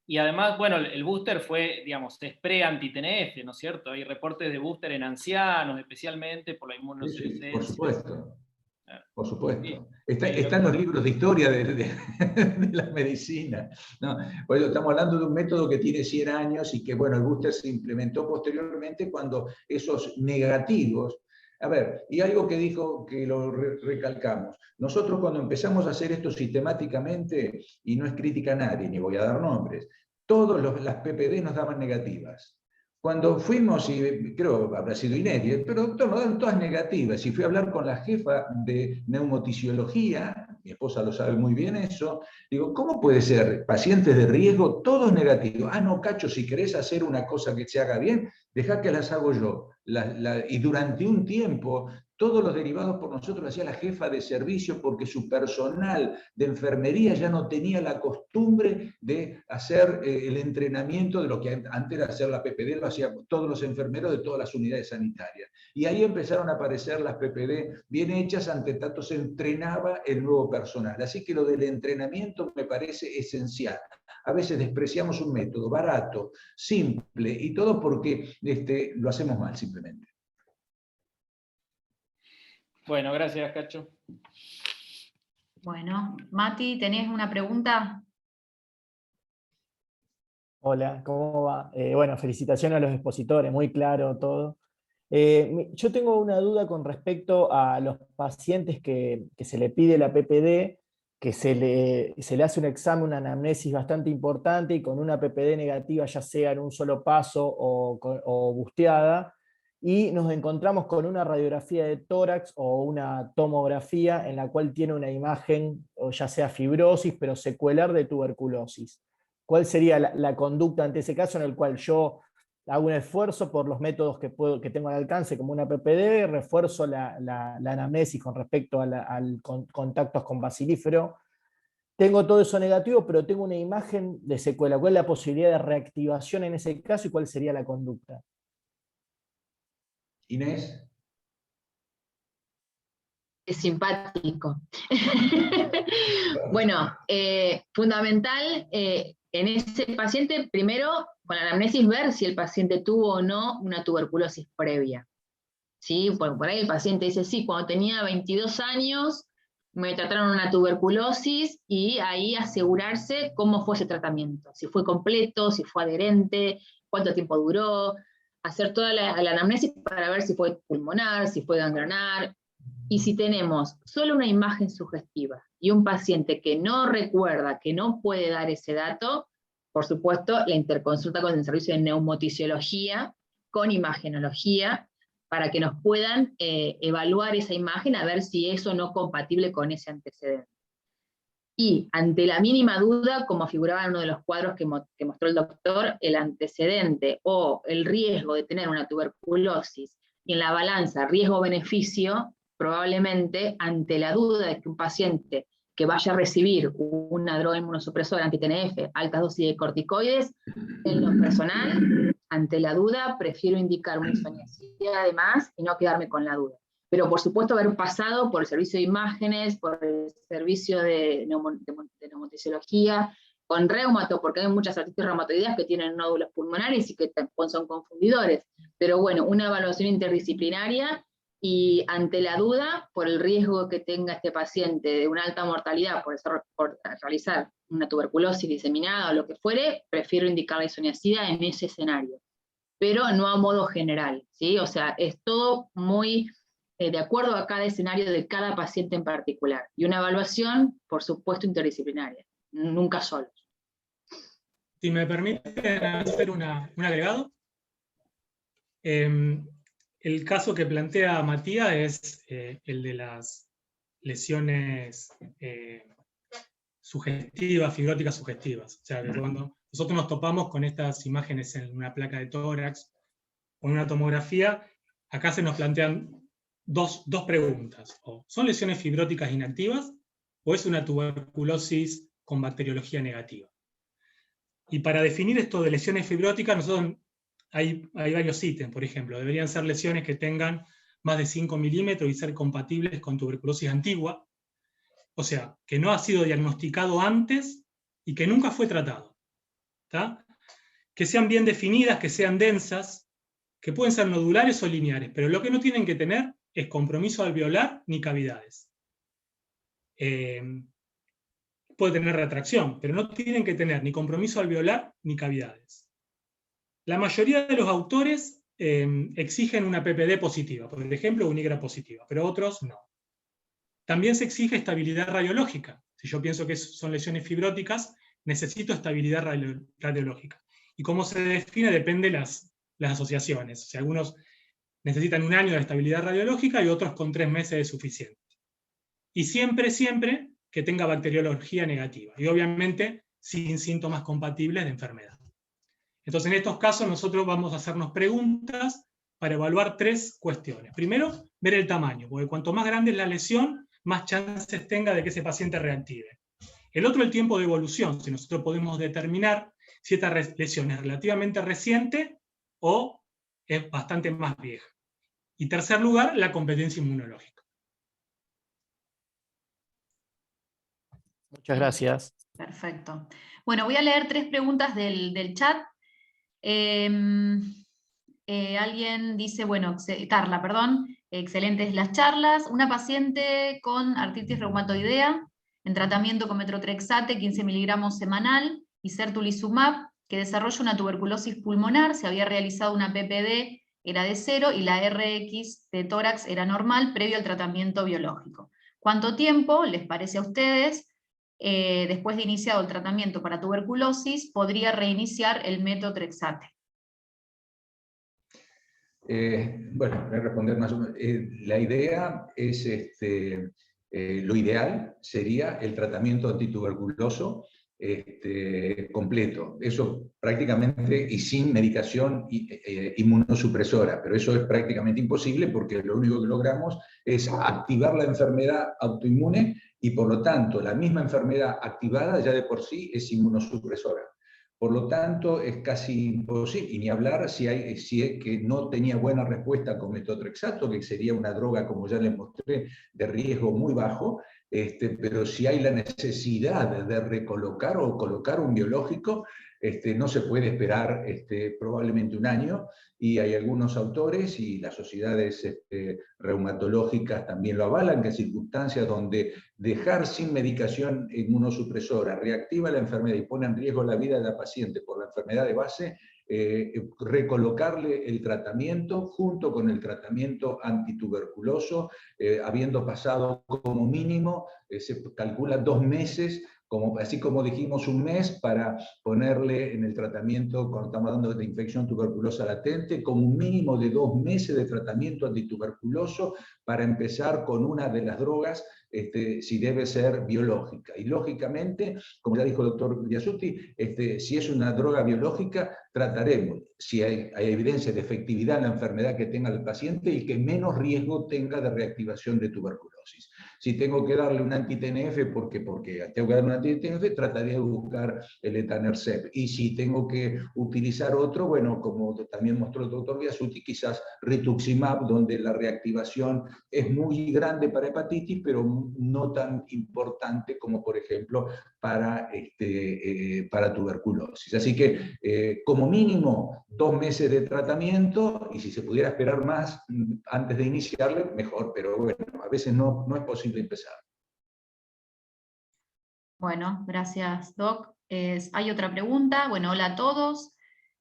Y además, bueno, el booster fue, digamos, es pre-anti-TNF, ¿no es cierto? Hay reportes de booster en ancianos, especialmente por la inmunosuficiencia. Sí, por supuesto. Por supuesto. Sí. Están los libros de historia de la medicina, ¿no? Pues estamos hablando de un método que tiene 100 años y que, bueno, el booster se implementó posteriormente cuando esos negativos... A ver, y algo que dijo, que lo recalcamos, nosotros cuando empezamos a hacer esto sistemáticamente, y no es crítica a nadie, ni voy a dar nombres, todas las PPD nos daban negativas. Cuando fuimos, y creo habrá sido inédito, pero doctor, nos dan todas negativas, y fui a hablar con la jefa de neumotisiología, mi esposa lo sabe muy bien eso, digo, ¿cómo puede ser pacientes de riesgo, todos negativos? Ah, no, Cacho, si querés hacer una cosa que se haga bien, dejá que las hago yo. Y durante un tiempo, todos los derivados por nosotros hacía la jefa de servicio porque su personal de enfermería ya no tenía la costumbre de hacer el entrenamiento de lo que antes era hacer la PPD, lo hacían todos los enfermeros de todas las unidades sanitarias. Y ahí empezaron a aparecer las PPD bien hechas, ante tanto se entrenaba el nuevo personal. Así que lo del entrenamiento me parece esencial. A veces despreciamos un método barato, simple y todo porque lo hacemos mal simplemente. Bueno, gracias, Cacho. Bueno, Mati, ¿tenés una pregunta? Hola, ¿cómo va? Bueno, felicitaciones a los expositores, muy claro todo. Yo tengo una duda con respecto a los pacientes que se le pide la PPD, que se le hace un examen, una anamnesis bastante importante y con una PPD negativa, ya sea en un solo paso o busteada, y nos encontramos con una radiografía de tórax o una tomografía en la cual tiene una imagen, o ya sea fibrosis, pero secuelar de tuberculosis. ¿Cuál sería la conducta ante ese caso en el cual yo hago un esfuerzo por los métodos que tengo al alcance, como una PPD, refuerzo la anamnesis con respecto al contactos con bacilífero? Tengo todo eso negativo, pero tengo una imagen de secuela. ¿Cuál es la posibilidad de reactivación en ese caso y cuál sería la conducta? Inés. Es simpático. Bueno, fundamental en ese paciente, primero, con la anamnesis, ver si el paciente tuvo o no una tuberculosis previa. ¿Sí? Por ahí el paciente dice, sí, cuando tenía 22 años me trataron una tuberculosis, y ahí asegurarse cómo fue ese tratamiento, si fue completo, si fue adherente, cuánto tiempo duró, hacer toda la anamnesis para ver si fue pulmonar, si fue ganglionar. Y si tenemos solo una imagen sugestiva y un paciente que no recuerda, que no puede dar ese dato, por supuesto, la interconsulta con el servicio de neumotisiología, con imagenología, para que nos puedan evaluar esa imagen, a ver si eso no es compatible con ese antecedente. Y ante la mínima duda, como figuraba en uno de los cuadros que mostró el doctor, el antecedente o el riesgo de tener una tuberculosis, y en la balanza riesgo-beneficio, probablemente ante la duda de que un paciente que vaya a recibir una droga inmunosupresora anti-TNF, altas dosis de corticoides, en lo personal, ante la duda, prefiero indicar una isoniazida además y no quedarme con la duda. Pero por supuesto haber pasado por el servicio de imágenes, por el servicio de neumotisiología, con reumato, porque hay muchas artritis reumatoideas que tienen nódulos pulmonares y que son confundidores. Pero bueno, una evaluación interdisciplinaria, y ante la duda, por el riesgo que tenga este paciente de una alta mortalidad por realizar una tuberculosis diseminada o lo que fuere, prefiero indicar la isoniazida en ese escenario. Pero no a modo general, ¿sí? O sea, es todo muy de acuerdo a cada escenario de cada paciente en particular. Y una evaluación, por supuesto, interdisciplinaria, nunca solos. Si me permiten hacer un agregado. El caso que plantea Matías es el de las lesiones sugestivas, fibróticas sugestivas. O sea, que cuando nosotros nos topamos con estas imágenes en una placa de tórax o en una tomografía, acá se nos plantean dos preguntas. O ¿son lesiones fibróticas inactivas o es una tuberculosis con bacteriología negativa? Y para definir esto de lesiones fibróticas, nosotros hay varios ítems. Por ejemplo, deberían ser lesiones que tengan más de 5 milímetros y ser compatibles con tuberculosis antigua, o sea, que no ha sido diagnosticado antes y que nunca fue tratado. ¿Tá? Que sean bien definidas, que sean densas, que pueden ser nodulares o lineares, pero lo que no tienen que tener es compromiso alveolar ni cavidades. Puede tener retracción, pero no tienen que tener ni compromiso alveolar ni cavidades. La mayoría de los autores exigen una PPD positiva, por ejemplo, una IGRA positiva, pero otros no. También se exige estabilidad radiológica. Si yo pienso que son lesiones fibróticas, necesito estabilidad radiológica. Y cómo se define depende de las asociaciones. O sea, algunos necesitan 1 año de estabilidad radiológica y otros con 3 meses es suficiente. Y siempre que tenga bacteriología negativa, y obviamente sin síntomas compatibles de enfermedad. Entonces, en estos casos nosotros vamos a hacernos preguntas para evaluar 3 cuestiones. Primero, ver el tamaño, porque cuanto más grande es la lesión, más chances tenga de que ese paciente reactive. El otro, el tiempo de evolución, si nosotros podemos determinar si esta lesión es relativamente reciente o es bastante más vieja. Y tercer lugar, la competencia inmunológica. Muchas gracias. Perfecto. Bueno, voy a leer 3 preguntas del chat. Alguien dice, bueno, Carla, perdón, excelentes las charlas. Una paciente con artritis reumatoidea, en tratamiento con metotrexate, 15 miligramos semanal, y certolizumab, que desarrolla una tuberculosis pulmonar, se había realizado una PPD, era de 0, y la RX de tórax era normal, previo al tratamiento biológico. ¿Cuánto tiempo les parece a ustedes, después de iniciado el tratamiento para tuberculosis, podría reiniciar el metotrexate? Bueno, voy a responder más o menos. La idea es, lo ideal sería el tratamiento antituberculoso completo. Eso prácticamente, y sin medicación inmunosupresora, pero eso es prácticamente imposible porque lo único que logramos es activar la enfermedad autoinmune y por lo tanto la misma enfermedad activada ya de por sí es inmunosupresora. Por lo tanto, es casi imposible, y ni hablar si es que no tenía buena respuesta con metotrexato, que sería una droga, como ya les mostré, de riesgo muy bajo, pero si hay la necesidad de recolocar o colocar un biológico, no se puede esperar probablemente un año, y hay algunos autores y las sociedades reumatológicas también lo avalan, que en circunstancias donde dejar sin medicación inmunosupresora reactiva la enfermedad y pone en riesgo la vida de la paciente por la enfermedad de base, recolocarle el tratamiento junto con el tratamiento antituberculoso, habiendo pasado como mínimo, se calcula 2 meses, así como dijimos un mes para ponerle en el tratamiento cuando estamos hablando de infección tuberculosa latente, como un mínimo de 2 meses de tratamiento antituberculoso para empezar con una de las drogas, si debe ser biológica. Y lógicamente, como ya dijo el doctor Biasutti, si es una droga biológica, trataremos, si hay evidencia de efectividad en la enfermedad que tenga el paciente y que menos riesgo tenga de reactivación de tuberculosis. Si tengo que darle un anti-TNF porque tengo que darle un anti-TNF, trataría de buscar el etanercept. Y si tengo que utilizar otro, bueno, como también mostró el doctor Biasutti, quizás rituximab, donde la reactivación es muy grande para hepatitis, pero no tan importante como, por ejemplo, para tuberculosis. Así que, como mínimo, 2 meses de tratamiento, y si se pudiera esperar más antes de iniciarle, mejor, pero bueno, a veces no es posible empezar. Bueno, gracias, Doc. Hay otra pregunta. Bueno, hola a todos,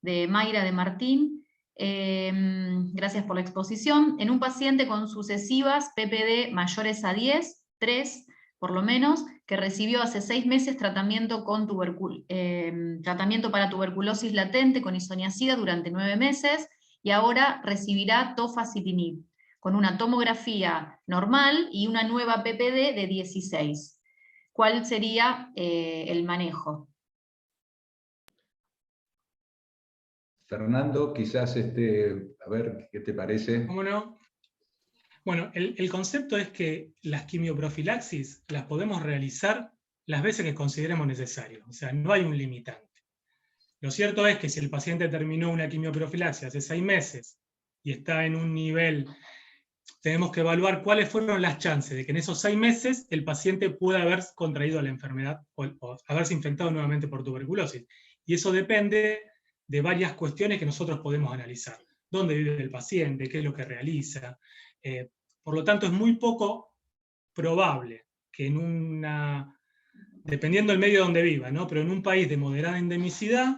de Mayra de Martín. Gracias por la exposición. En un paciente con sucesivas PPD mayores a 10, 3 por lo menos, que recibió hace 6 meses tratamiento para tuberculosis latente con isoniazida durante 9 meses, y ahora recibirá tofacitinib, con una tomografía normal y una nueva PPD de 16. ¿Cuál sería el manejo? Fernando, quizás, a ver qué te parece. ¿Cómo no? Bueno, el concepto es que las quimioprofilaxis las podemos realizar las veces que consideremos necesario, o sea, no hay un limitante. Lo cierto es que si el paciente terminó una quimioprofilaxis hace 6 meses y está en un nivel, tenemos que evaluar cuáles fueron las chances de que en esos 6 meses el paciente pueda haber contraído la enfermedad o haberse infectado nuevamente por tuberculosis. Y eso depende de varias cuestiones que nosotros podemos analizar. ¿Dónde vive el paciente? ¿Qué es lo que realiza? Por lo tanto, es muy poco probable que dependiendo del medio donde viva, ¿no? Pero en un país de moderada endemicidad,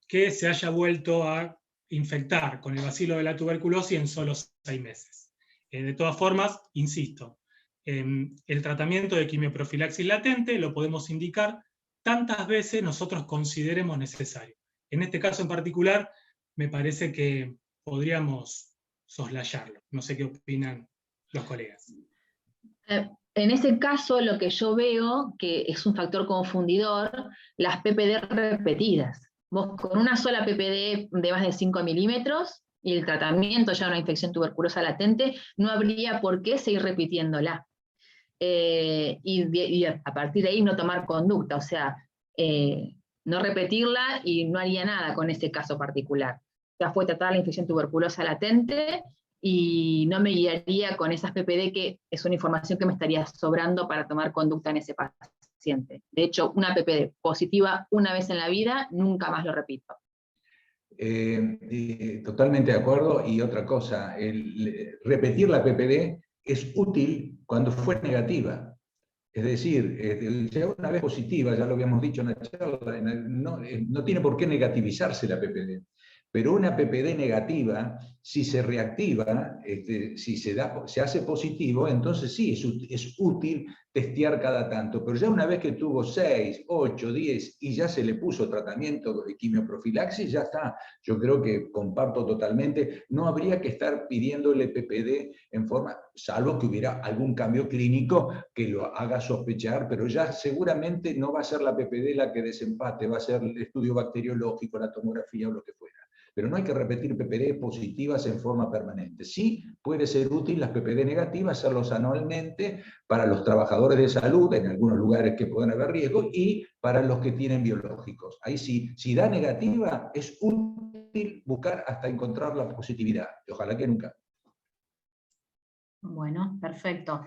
que se haya vuelto a infectar con el bacilo de la tuberculosis en solo 6 meses. De todas formas, insisto, el tratamiento de quimioprofilaxis latente lo podemos indicar tantas veces nosotros consideremos necesario. En este caso en particular, me parece que podríamos soslayarlo. No sé qué opinan los colegas. En ese caso, lo que yo veo, que es un factor confundidor, las PPD repetidas. Vos con una sola PPD de más de 5 milímetros y el tratamiento ya de una infección tuberculosa latente, no habría por qué seguir repitiéndola. Y a partir de ahí no tomar conducta, o sea, no repetirla y no haría nada con ese caso particular. Ya fue tratada la infección tuberculosa latente y no me guiaría con esas PPD, que es una información que me estaría sobrando para tomar conducta en ese paciente. De hecho, una PPD positiva una vez en la vida, nunca más lo repito. Totalmente de acuerdo. Y otra cosa, repetir la PPD es útil cuando fue negativa. Es decir, ya una vez positiva, ya lo habíamos dicho en la charla, no tiene por qué negativizarse la PPD. Pero una PPD negativa, si se reactiva, si se hace positivo, entonces sí, es útil testear cada tanto. Pero ya una vez que tuvo 6, 8, 10 y ya se le puso tratamiento de quimioprofilaxis, ya está. Yo creo que comparto totalmente. No habría que estar pidiéndole PPD en forma, salvo que hubiera algún cambio clínico que lo haga sospechar, pero ya seguramente no va a ser la PPD la que desempate, va a ser el estudio bacteriológico, la tomografía o lo que fuera. Pero no hay que repetir PPD positivas en forma permanente. Sí puede ser útil las PPD negativas, hacerlos anualmente para los trabajadores de salud, en algunos lugares que pueden haber riesgo, y para los que tienen biológicos. Ahí sí, si da negativa, es útil buscar hasta encontrar la positividad. Y ojalá que nunca. Bueno, perfecto.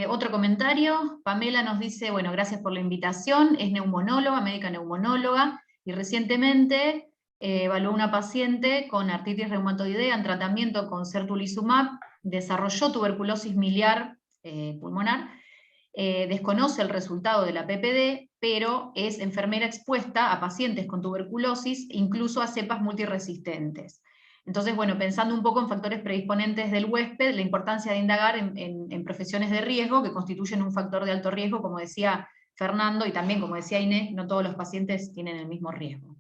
Otro comentario, Pamela nos dice, bueno, gracias por la invitación, es neumonóloga, médica neumonóloga, y recientemente evaluó una paciente con artritis reumatoidea en tratamiento con certolizumab, desarrolló tuberculosis miliar pulmonar, desconoce el resultado de la PPD, pero es enfermera expuesta a pacientes con tuberculosis, incluso a cepas multiresistentes. Entonces, bueno, pensando un poco en factores predisponentes del huésped, la importancia de indagar en profesiones de riesgo que constituyen un factor de alto riesgo, como decía Fernando, y también, como decía Inés, no todos los pacientes tienen el mismo riesgo.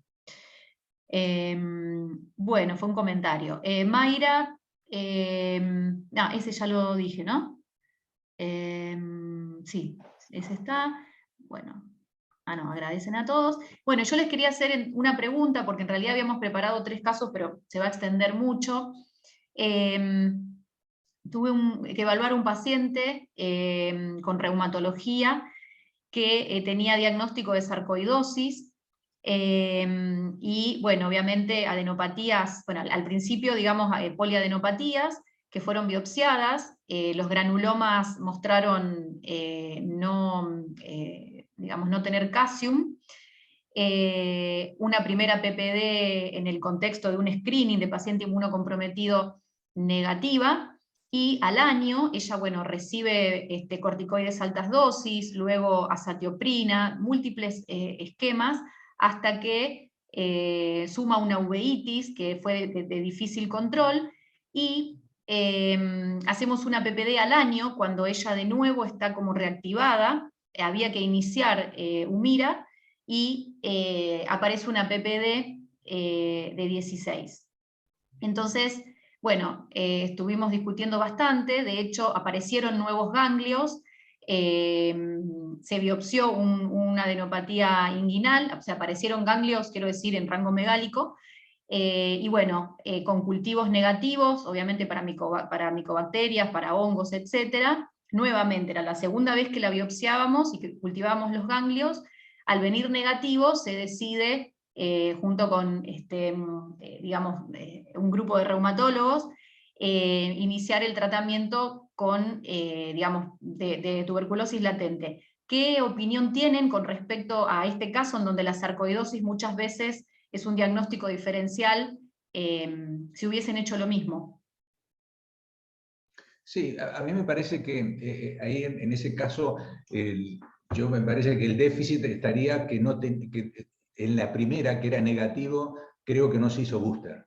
Bueno, fue un comentario. Mayra, ese ya lo dije, ¿no? Sí, ese está. Bueno, no, agradecen a todos. Bueno, yo les quería hacer una pregunta, porque en realidad habíamos preparado 3 casos, pero se va a extender mucho. Tuve que evaluar un paciente con reumatología que tenía diagnóstico de sarcoidosis, y bueno, obviamente adenopatías, bueno, al principio digamos poliadenopatías que fueron biopsiadas, los granulomas mostraron digamos, no tener calcium, una primera PPD en el contexto de un screening de paciente inmunocomprometido negativa, y al año ella, bueno, recibe corticoides altas dosis, luego azatioprina, múltiples esquemas, hasta que suma una uveitis que fue de difícil control, y hacemos una PPD al año cuando ella de nuevo está como reactivada, había que iniciar Humira, y aparece una PPD de 16. Entonces, bueno, estuvimos discutiendo bastante, de hecho aparecieron nuevos ganglios, se biopsió una adenopatía inguinal, o sea, aparecieron ganglios, quiero decir, en rango megálico, y bueno, con cultivos negativos, obviamente para micobacterias, para hongos, etc. Nuevamente, era la segunda vez que la biopsiábamos y que cultivábamos los ganglios. Al venir negativo se decide, junto con digamos, un grupo de reumatólogos, iniciar el tratamiento con, digamos, de tuberculosis latente. ¿Qué opinión tienen con respecto a este caso en donde la sarcoidosis muchas veces es un diagnóstico diferencial, si hubiesen hecho lo mismo? Sí, a mí me parece que ahí en ese caso, yo me parece que el déficit estaría que en la primera, que era negativo, creo que no se hizo booster.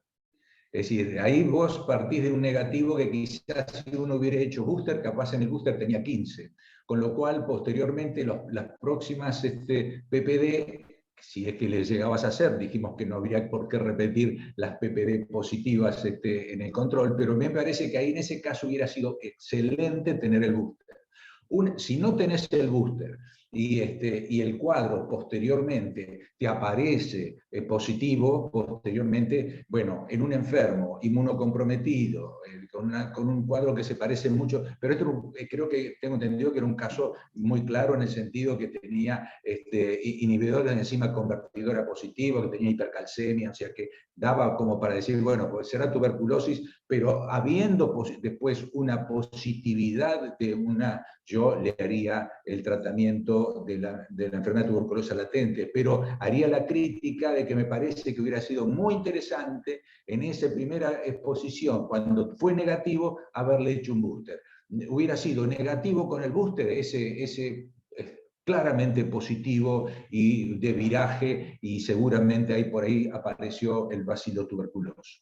Es decir, ahí vos partís de un negativo que quizás si uno hubiera hecho booster, capaz en el booster tenía 15. Con lo cual, posteriormente, las próximas PPD, si es que les llegabas a hacer, dijimos que no habría por qué repetir las PPD positivas en el control, pero me parece que ahí en ese caso hubiera sido excelente tener el booster. Si no tenés el booster y el cuadro posteriormente te aparece positivo, posteriormente, bueno, en un enfermo inmunocomprometido, con un cuadro que se parece mucho, pero esto creo que tengo entendido que era un caso muy claro en el sentido que tenía inhibidor de la enzima convertidora positiva, que tenía hipercalcemia, o sea que daba como para decir, bueno, pues será tuberculosis, pero habiendo después una positividad de una, yo le haría el tratamiento de la enfermedad tuberculosa latente, pero haría la crítica de que me parece que hubiera sido muy interesante en esa primera exposición, cuando fue negativo, haberle hecho un booster. Hubiera sido negativo con el booster, ese claramente positivo y de viraje, y seguramente ahí por ahí apareció el bacilo tuberculoso.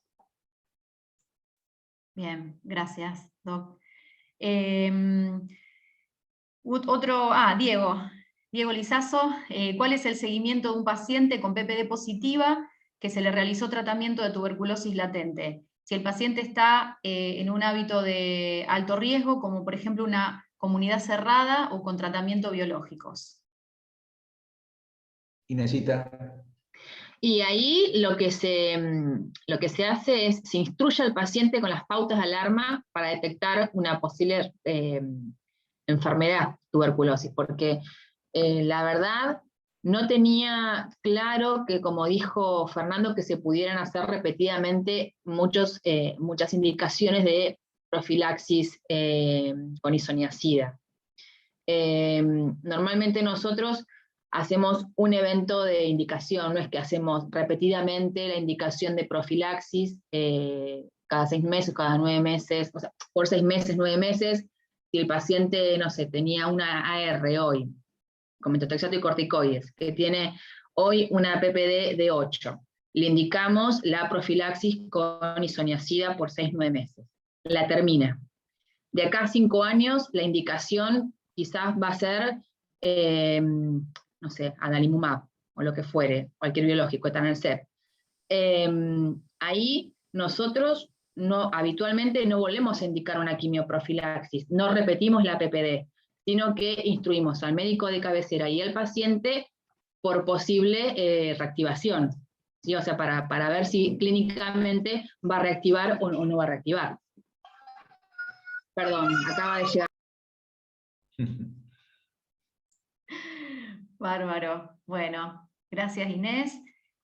Bien, gracias, Doc. Diego Lizazo, ¿cuál es el seguimiento de un paciente con PPD positiva que se le realizó tratamiento de tuberculosis latente? Si el paciente está en un hábito de alto riesgo, como por ejemplo una comunidad cerrada o con tratamiento biológicos. Inesita. Y ahí lo que se hace es, se instruye al paciente con las pautas de alarma para detectar una posible enfermedad, tuberculosis, porque la verdad no tenía claro que, como dijo Fernando, que se pudieran hacer repetidamente muchas indicaciones de profilaxis con isoniazida. Normalmente nosotros hacemos un evento de indicación, no es que hacemos repetidamente la indicación de profilaxis cada 6 meses, cada 9 meses, o sea, por 6 meses, 9 meses, si el paciente, no sé, tenía una AR hoy, con metotrexato y corticoides, que tiene hoy una PPD de 8, le indicamos la profilaxis con isoniazida por 6-9 meses. La termina. De acá a 5 años, la indicación quizás va a ser, no sé, adalimumab, o lo que fuere, cualquier biológico, etanercept. Ahí nosotros habitualmente no volvemos a indicar una quimioprofilaxis, no repetimos la PPD, sino que instruimos al médico de cabecera y al paciente por posible reactivación, ¿sí? O sea, para ver si clínicamente va a reactivar o no va a reactivar. Perdón, acaba de llegar. Bárbaro. Bueno, gracias Inés.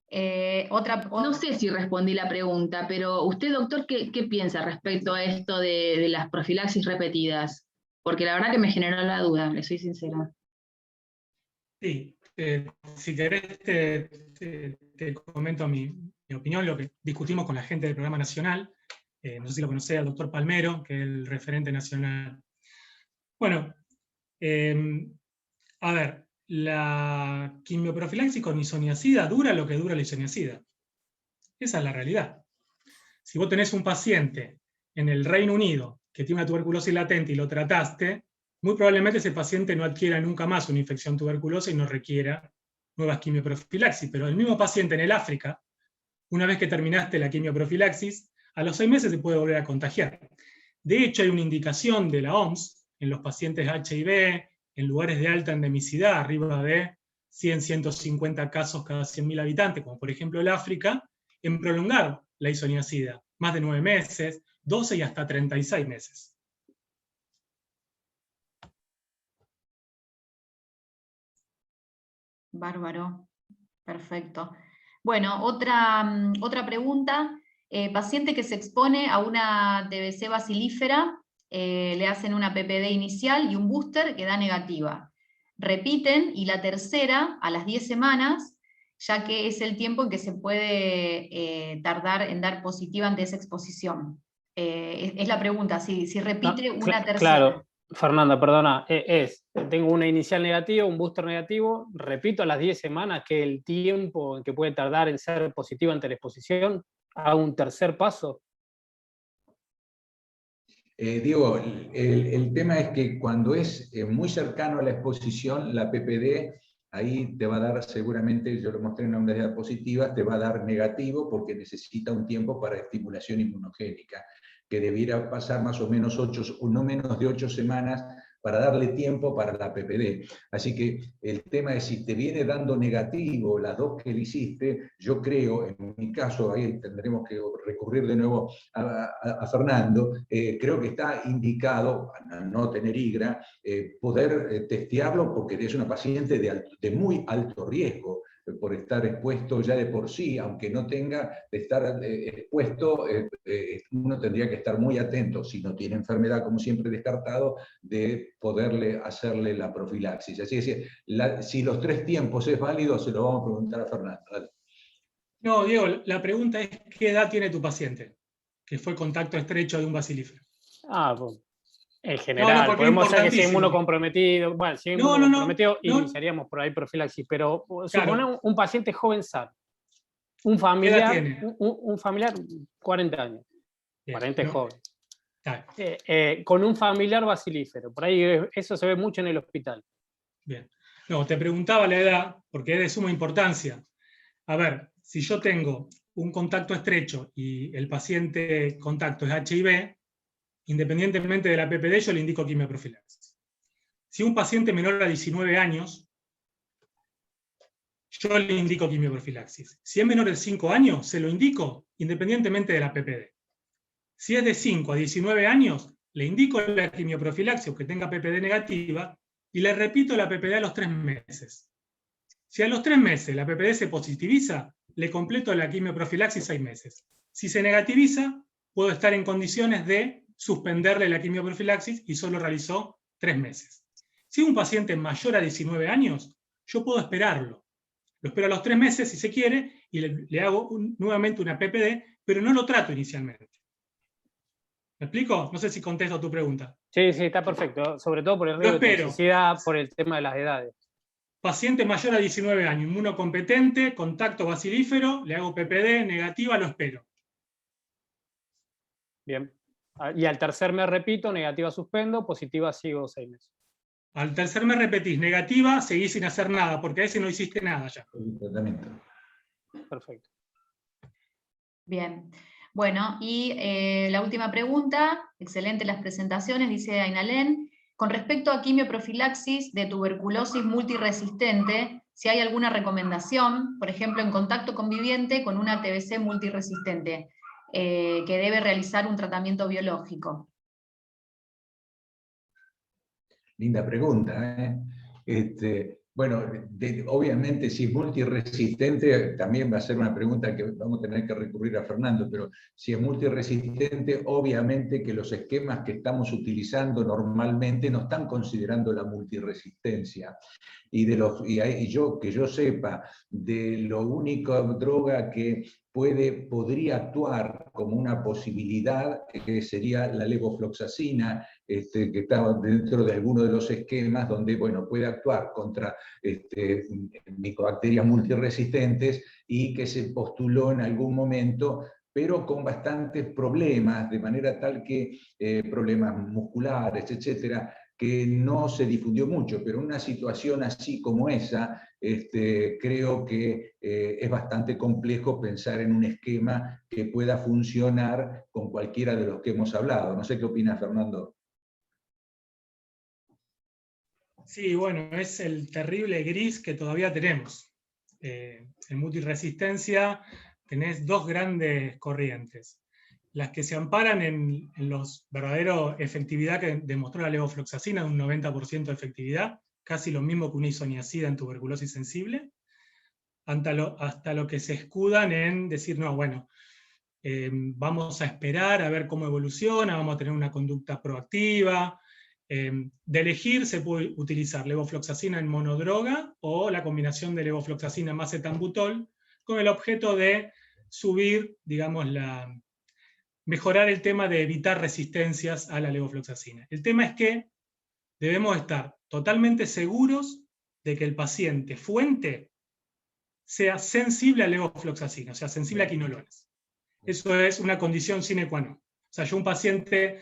No sé si respondí la pregunta, pero usted, doctor, ¿qué piensa respecto a esto de las profilaxis repetidas? Porque la verdad que me generó la duda, le soy sincera. Sí, si querés te comento mi opinión, lo que discutimos con la gente del Programa Nacional. No sé si lo conocés, al doctor Palmero, que es el referente nacional. Bueno, a ver, la quimioprofilaxis con isoniazida dura lo que dura la isoniazida. Esa es la realidad. Si vos tenés un paciente en el Reino Unido que tiene una tuberculosis latente y lo trataste, muy probablemente ese paciente no adquiera nunca más una infección tuberculosa y no requiera nuevas quimioprofilaxis. Pero el mismo paciente en el África, una vez que terminaste la quimioprofilaxis, a los 6 meses se puede volver a contagiar. De hecho, hay una indicación de la OMS en los pacientes HIV, en lugares de alta endemicidad, arriba de 100-150 casos cada 100.000 habitantes, como por ejemplo el África, en prolongar la isoniazida, más de 9 meses, 12 y hasta 36 meses. Bárbaro, perfecto. Bueno, otra pregunta. Paciente que se expone a una TBC bacilífera, le hacen una PPD inicial y un booster que da negativa. Repiten y la tercera a las 10 semanas, ya que es el tiempo en que se puede tardar en dar positiva ante esa exposición. Es la pregunta, si repite una tercera. Claro, Fernanda, perdona, tengo una inicial negativa, un booster negativo, repito a las 10 semanas, que el tiempo en que puede tardar en ser positivo ante la exposición, hago un tercer paso. Diego, el tema es que cuando es muy cercano a la exposición, la PPD, ahí te va a dar seguramente, yo lo mostré en una unidad positiva, te va a dar negativo porque necesita un tiempo para estimulación inmunogénica, que debiera pasar más o menos no menos de 8 semanas para darle tiempo para la PPD. Así que el tema es, si te viene dando negativo las dos que le hiciste, yo creo, en mi caso, ahí tendremos que recurrir de nuevo a Fernando, creo que está indicado, a no tener IGRA, poder testearlo porque es una paciente de muy alto riesgo por estar expuesto ya de por sí, aunque no tenga de estar expuesto, uno tendría que estar muy atento, si no tiene enfermedad, como siempre descartado, de poderle hacerle la profilaxis. Así que si los 3 tiempos es válido, se lo vamos a preguntar a Fernando. Dale. No, Diego, la pregunta es ¿qué edad tiene tu paciente? Que fue contacto estrecho de un bacilífero. Pues, en general, porque podemos ser que sea importantísimo. inmunocomprometido. Bueno, si es No, inmunocomprometido, no. iniciaríamos por ahí profilaxis, pero Claro. suponemos un paciente joven sano. Un ¿Qué edad familiar, tiene? un familiar, 40 años. Bien, 40 es joven. Claro. Con un familiar bacilífero. Por ahí eso se ve mucho en el hospital. Bien. No, te preguntaba la edad porque es de suma importancia. A ver, si yo tengo un contacto estrecho y el paciente contacto es HIV, independientemente de la PPD, yo le indico quimioprofilaxis. Si un paciente menor a 19 años, yo le indico quimioprofilaxis. Si es menor de 5 años, se lo indico independientemente de la PPD. Si es de 5 a 19 años, le indico la quimioprofilaxis que tenga PPD negativa y le repito la PPD a los 3 meses. Si a los 3 meses la PPD se positiviza, le completo la quimioprofilaxis 6 meses. Si se negativiza, puedo estar en condiciones de suspenderle la quimioprofilaxis y solo realizó 3 meses. Si es un paciente mayor a 19 años, yo puedo esperarlo. Lo espero a los 3 meses si se quiere y le hago nuevamente una PPD, pero no lo trato inicialmente. ¿Me explico? No sé si contesto tu pregunta. Sí, está perfecto. Sobre todo por el riesgo de toxicidad, por el tema de las edades. Paciente mayor a 19 años, inmunocompetente, contacto bacilífero, le hago PPD, negativa, lo espero. Bien. Y al tercer mes repito, negativa suspendo, positiva sigo 6 meses. Al tercer mes repetís negativa, seguís sin hacer nada, porque a ese no hiciste nada ya. Perfecto. Bien. Bueno, y la última pregunta, excelente las presentaciones, dice Ainalén, con respecto a quimioprofilaxis de tuberculosis multiresistente, si hay alguna recomendación, por ejemplo, en contacto conviviente con una TBC multiresistente, que debe realizar un tratamiento biológico. Linda pregunta, bueno, obviamente si es multiresistente, también va a ser una pregunta que vamos a tener que recurrir a Fernando, pero si es multiresistente, obviamente que los esquemas que estamos utilizando normalmente no están considerando la multiresistencia. Y yo, que yo sepa, de lo único droga que podría actuar como una posibilidad, que sería la levofloxacina, que está dentro de alguno de los esquemas donde, bueno, puede actuar contra micobacterias multiresistentes y que se postuló en algún momento, pero con bastantes problemas, de manera tal que problemas musculares, etcétera, que no se difundió mucho, pero una situación así como esa, creo que es bastante complejo pensar en un esquema que pueda funcionar con cualquiera de los que hemos hablado. No sé qué opina Fernando. Sí, bueno, es el terrible gris que todavía tenemos. En multiresistencia tenés 2 grandes corrientes. Las que se amparan en los verdaderos efectividad que demostró la levofloxacina, de un 90% de efectividad, casi lo mismo que una isoniazida en tuberculosis sensible, hasta lo que se escudan en decir, no, bueno, vamos a esperar a ver cómo evoluciona, vamos a tener una conducta proactiva. De elegir se puede utilizar levofloxacina en monodroga o la combinación de levofloxacina más etambutol con el objeto de subir, digamos, mejorar el tema de evitar resistencias a la levofloxacina. El tema es que debemos estar totalmente seguros de que el paciente fuente sea sensible a levofloxacina, o sea, sensible a quinolonas. Eso es una condición sine qua non. O sea, yo un paciente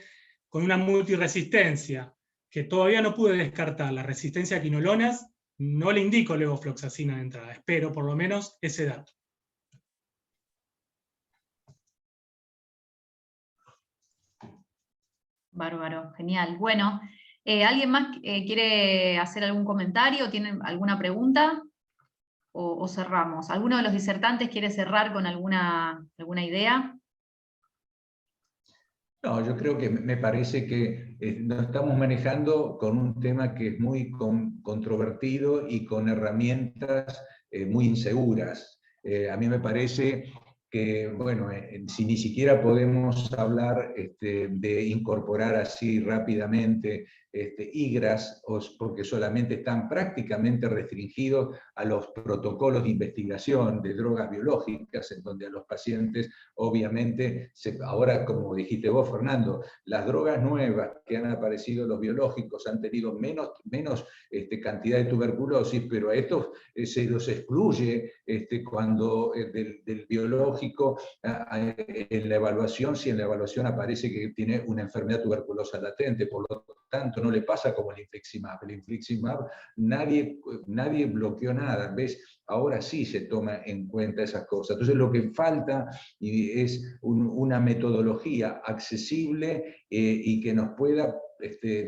con una multiresistencia que todavía no pude descartar la resistencia a quinolonas, no le indico levofloxacina de entrada, espero por lo menos ese dato. Bárbaro, genial. Bueno, ¿Alguien más quiere hacer algún comentario? ¿Tienen alguna pregunta? ¿O cerramos? ¿Alguno de los disertantes quiere cerrar con alguna idea? No, yo creo que me parece que nos estamos manejando con un tema que es muy controvertido y con herramientas muy inseguras. A mí me parece que, bueno, si ni siquiera podemos hablar de incorporar así rápidamente IGRAS, porque solamente están prácticamente restringidos a los protocolos de investigación de drogas biológicas, en donde a los pacientes, obviamente, ahora, como dijiste vos, Fernando, las drogas nuevas que han aparecido, los biológicos, han tenido menos cantidad de tuberculosis, pero a estos se los excluye cuando del biológico en la evaluación, si en la evaluación aparece que tiene una enfermedad tuberculosa latente, por lo tanto no le pasa como el infliximab. El infliximab nadie bloqueó nada, ¿ves? Ahora sí se toma en cuenta esas cosas. Entonces lo que falta es una metodología accesible y que nos pueda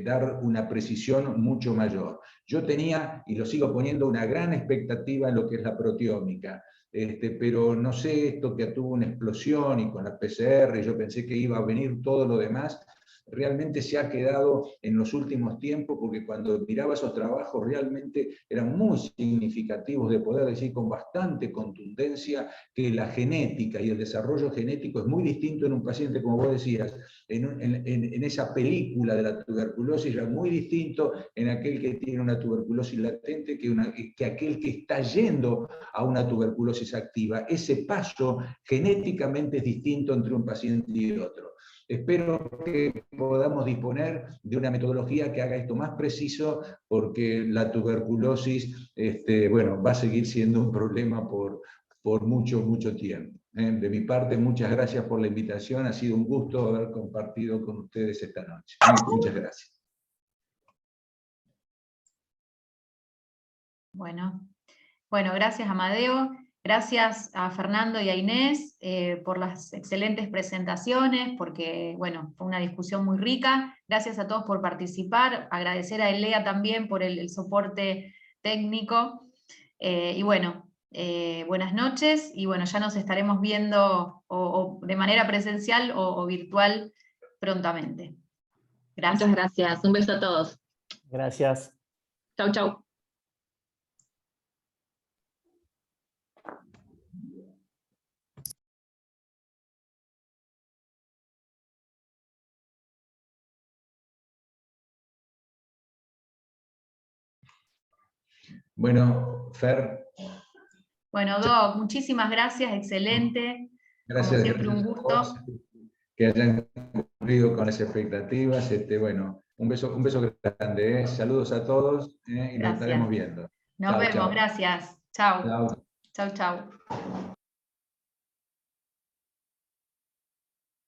dar una precisión mucho mayor. Yo tenía, y lo sigo poniendo, una gran expectativa en lo que es la proteómica, pero no sé, esto que tuvo una explosión y con la PCR, yo pensé que iba a venir todo lo demás, realmente se ha quedado en los últimos tiempos, porque cuando miraba esos trabajos realmente eran muy significativos, de poder decir con bastante contundencia que la genética y el desarrollo genético es muy distinto en un paciente, como vos decías, en esa película de la tuberculosis, era muy distinto en aquel que tiene una tuberculosis latente que aquel que está yendo a una tuberculosis activa. Ese paso genéticamente es distinto entre un paciente y otro. Espero que podamos disponer de una metodología que haga esto más preciso, porque la tuberculosis bueno, va a seguir siendo un problema por mucho, mucho tiempo. De mi parte, muchas gracias por la invitación. Ha sido un gusto haber compartido con ustedes esta noche. Muchas gracias. Bueno, gracias Amadeo. Gracias a Fernando y a Inés por las excelentes presentaciones, porque bueno, fue una discusión muy rica. Gracias a todos por participar. Agradecer a Elea también por el soporte técnico. Y bueno, buenas noches, y bueno, ya nos estaremos viendo o de manera presencial o virtual prontamente. Gracias. Muchas gracias. Un beso a todos. Gracias. Chau, chau. Bueno, Fer. Bueno, Doc, muchísimas gracias, excelente. Gracias. Como siempre, un gusto. Que hayan cumplido con las expectativas. Bueno, un beso grande. Saludos a todos y nos estaremos viendo. Nos vemos, gracias. Chao. Chao. Chau, chau.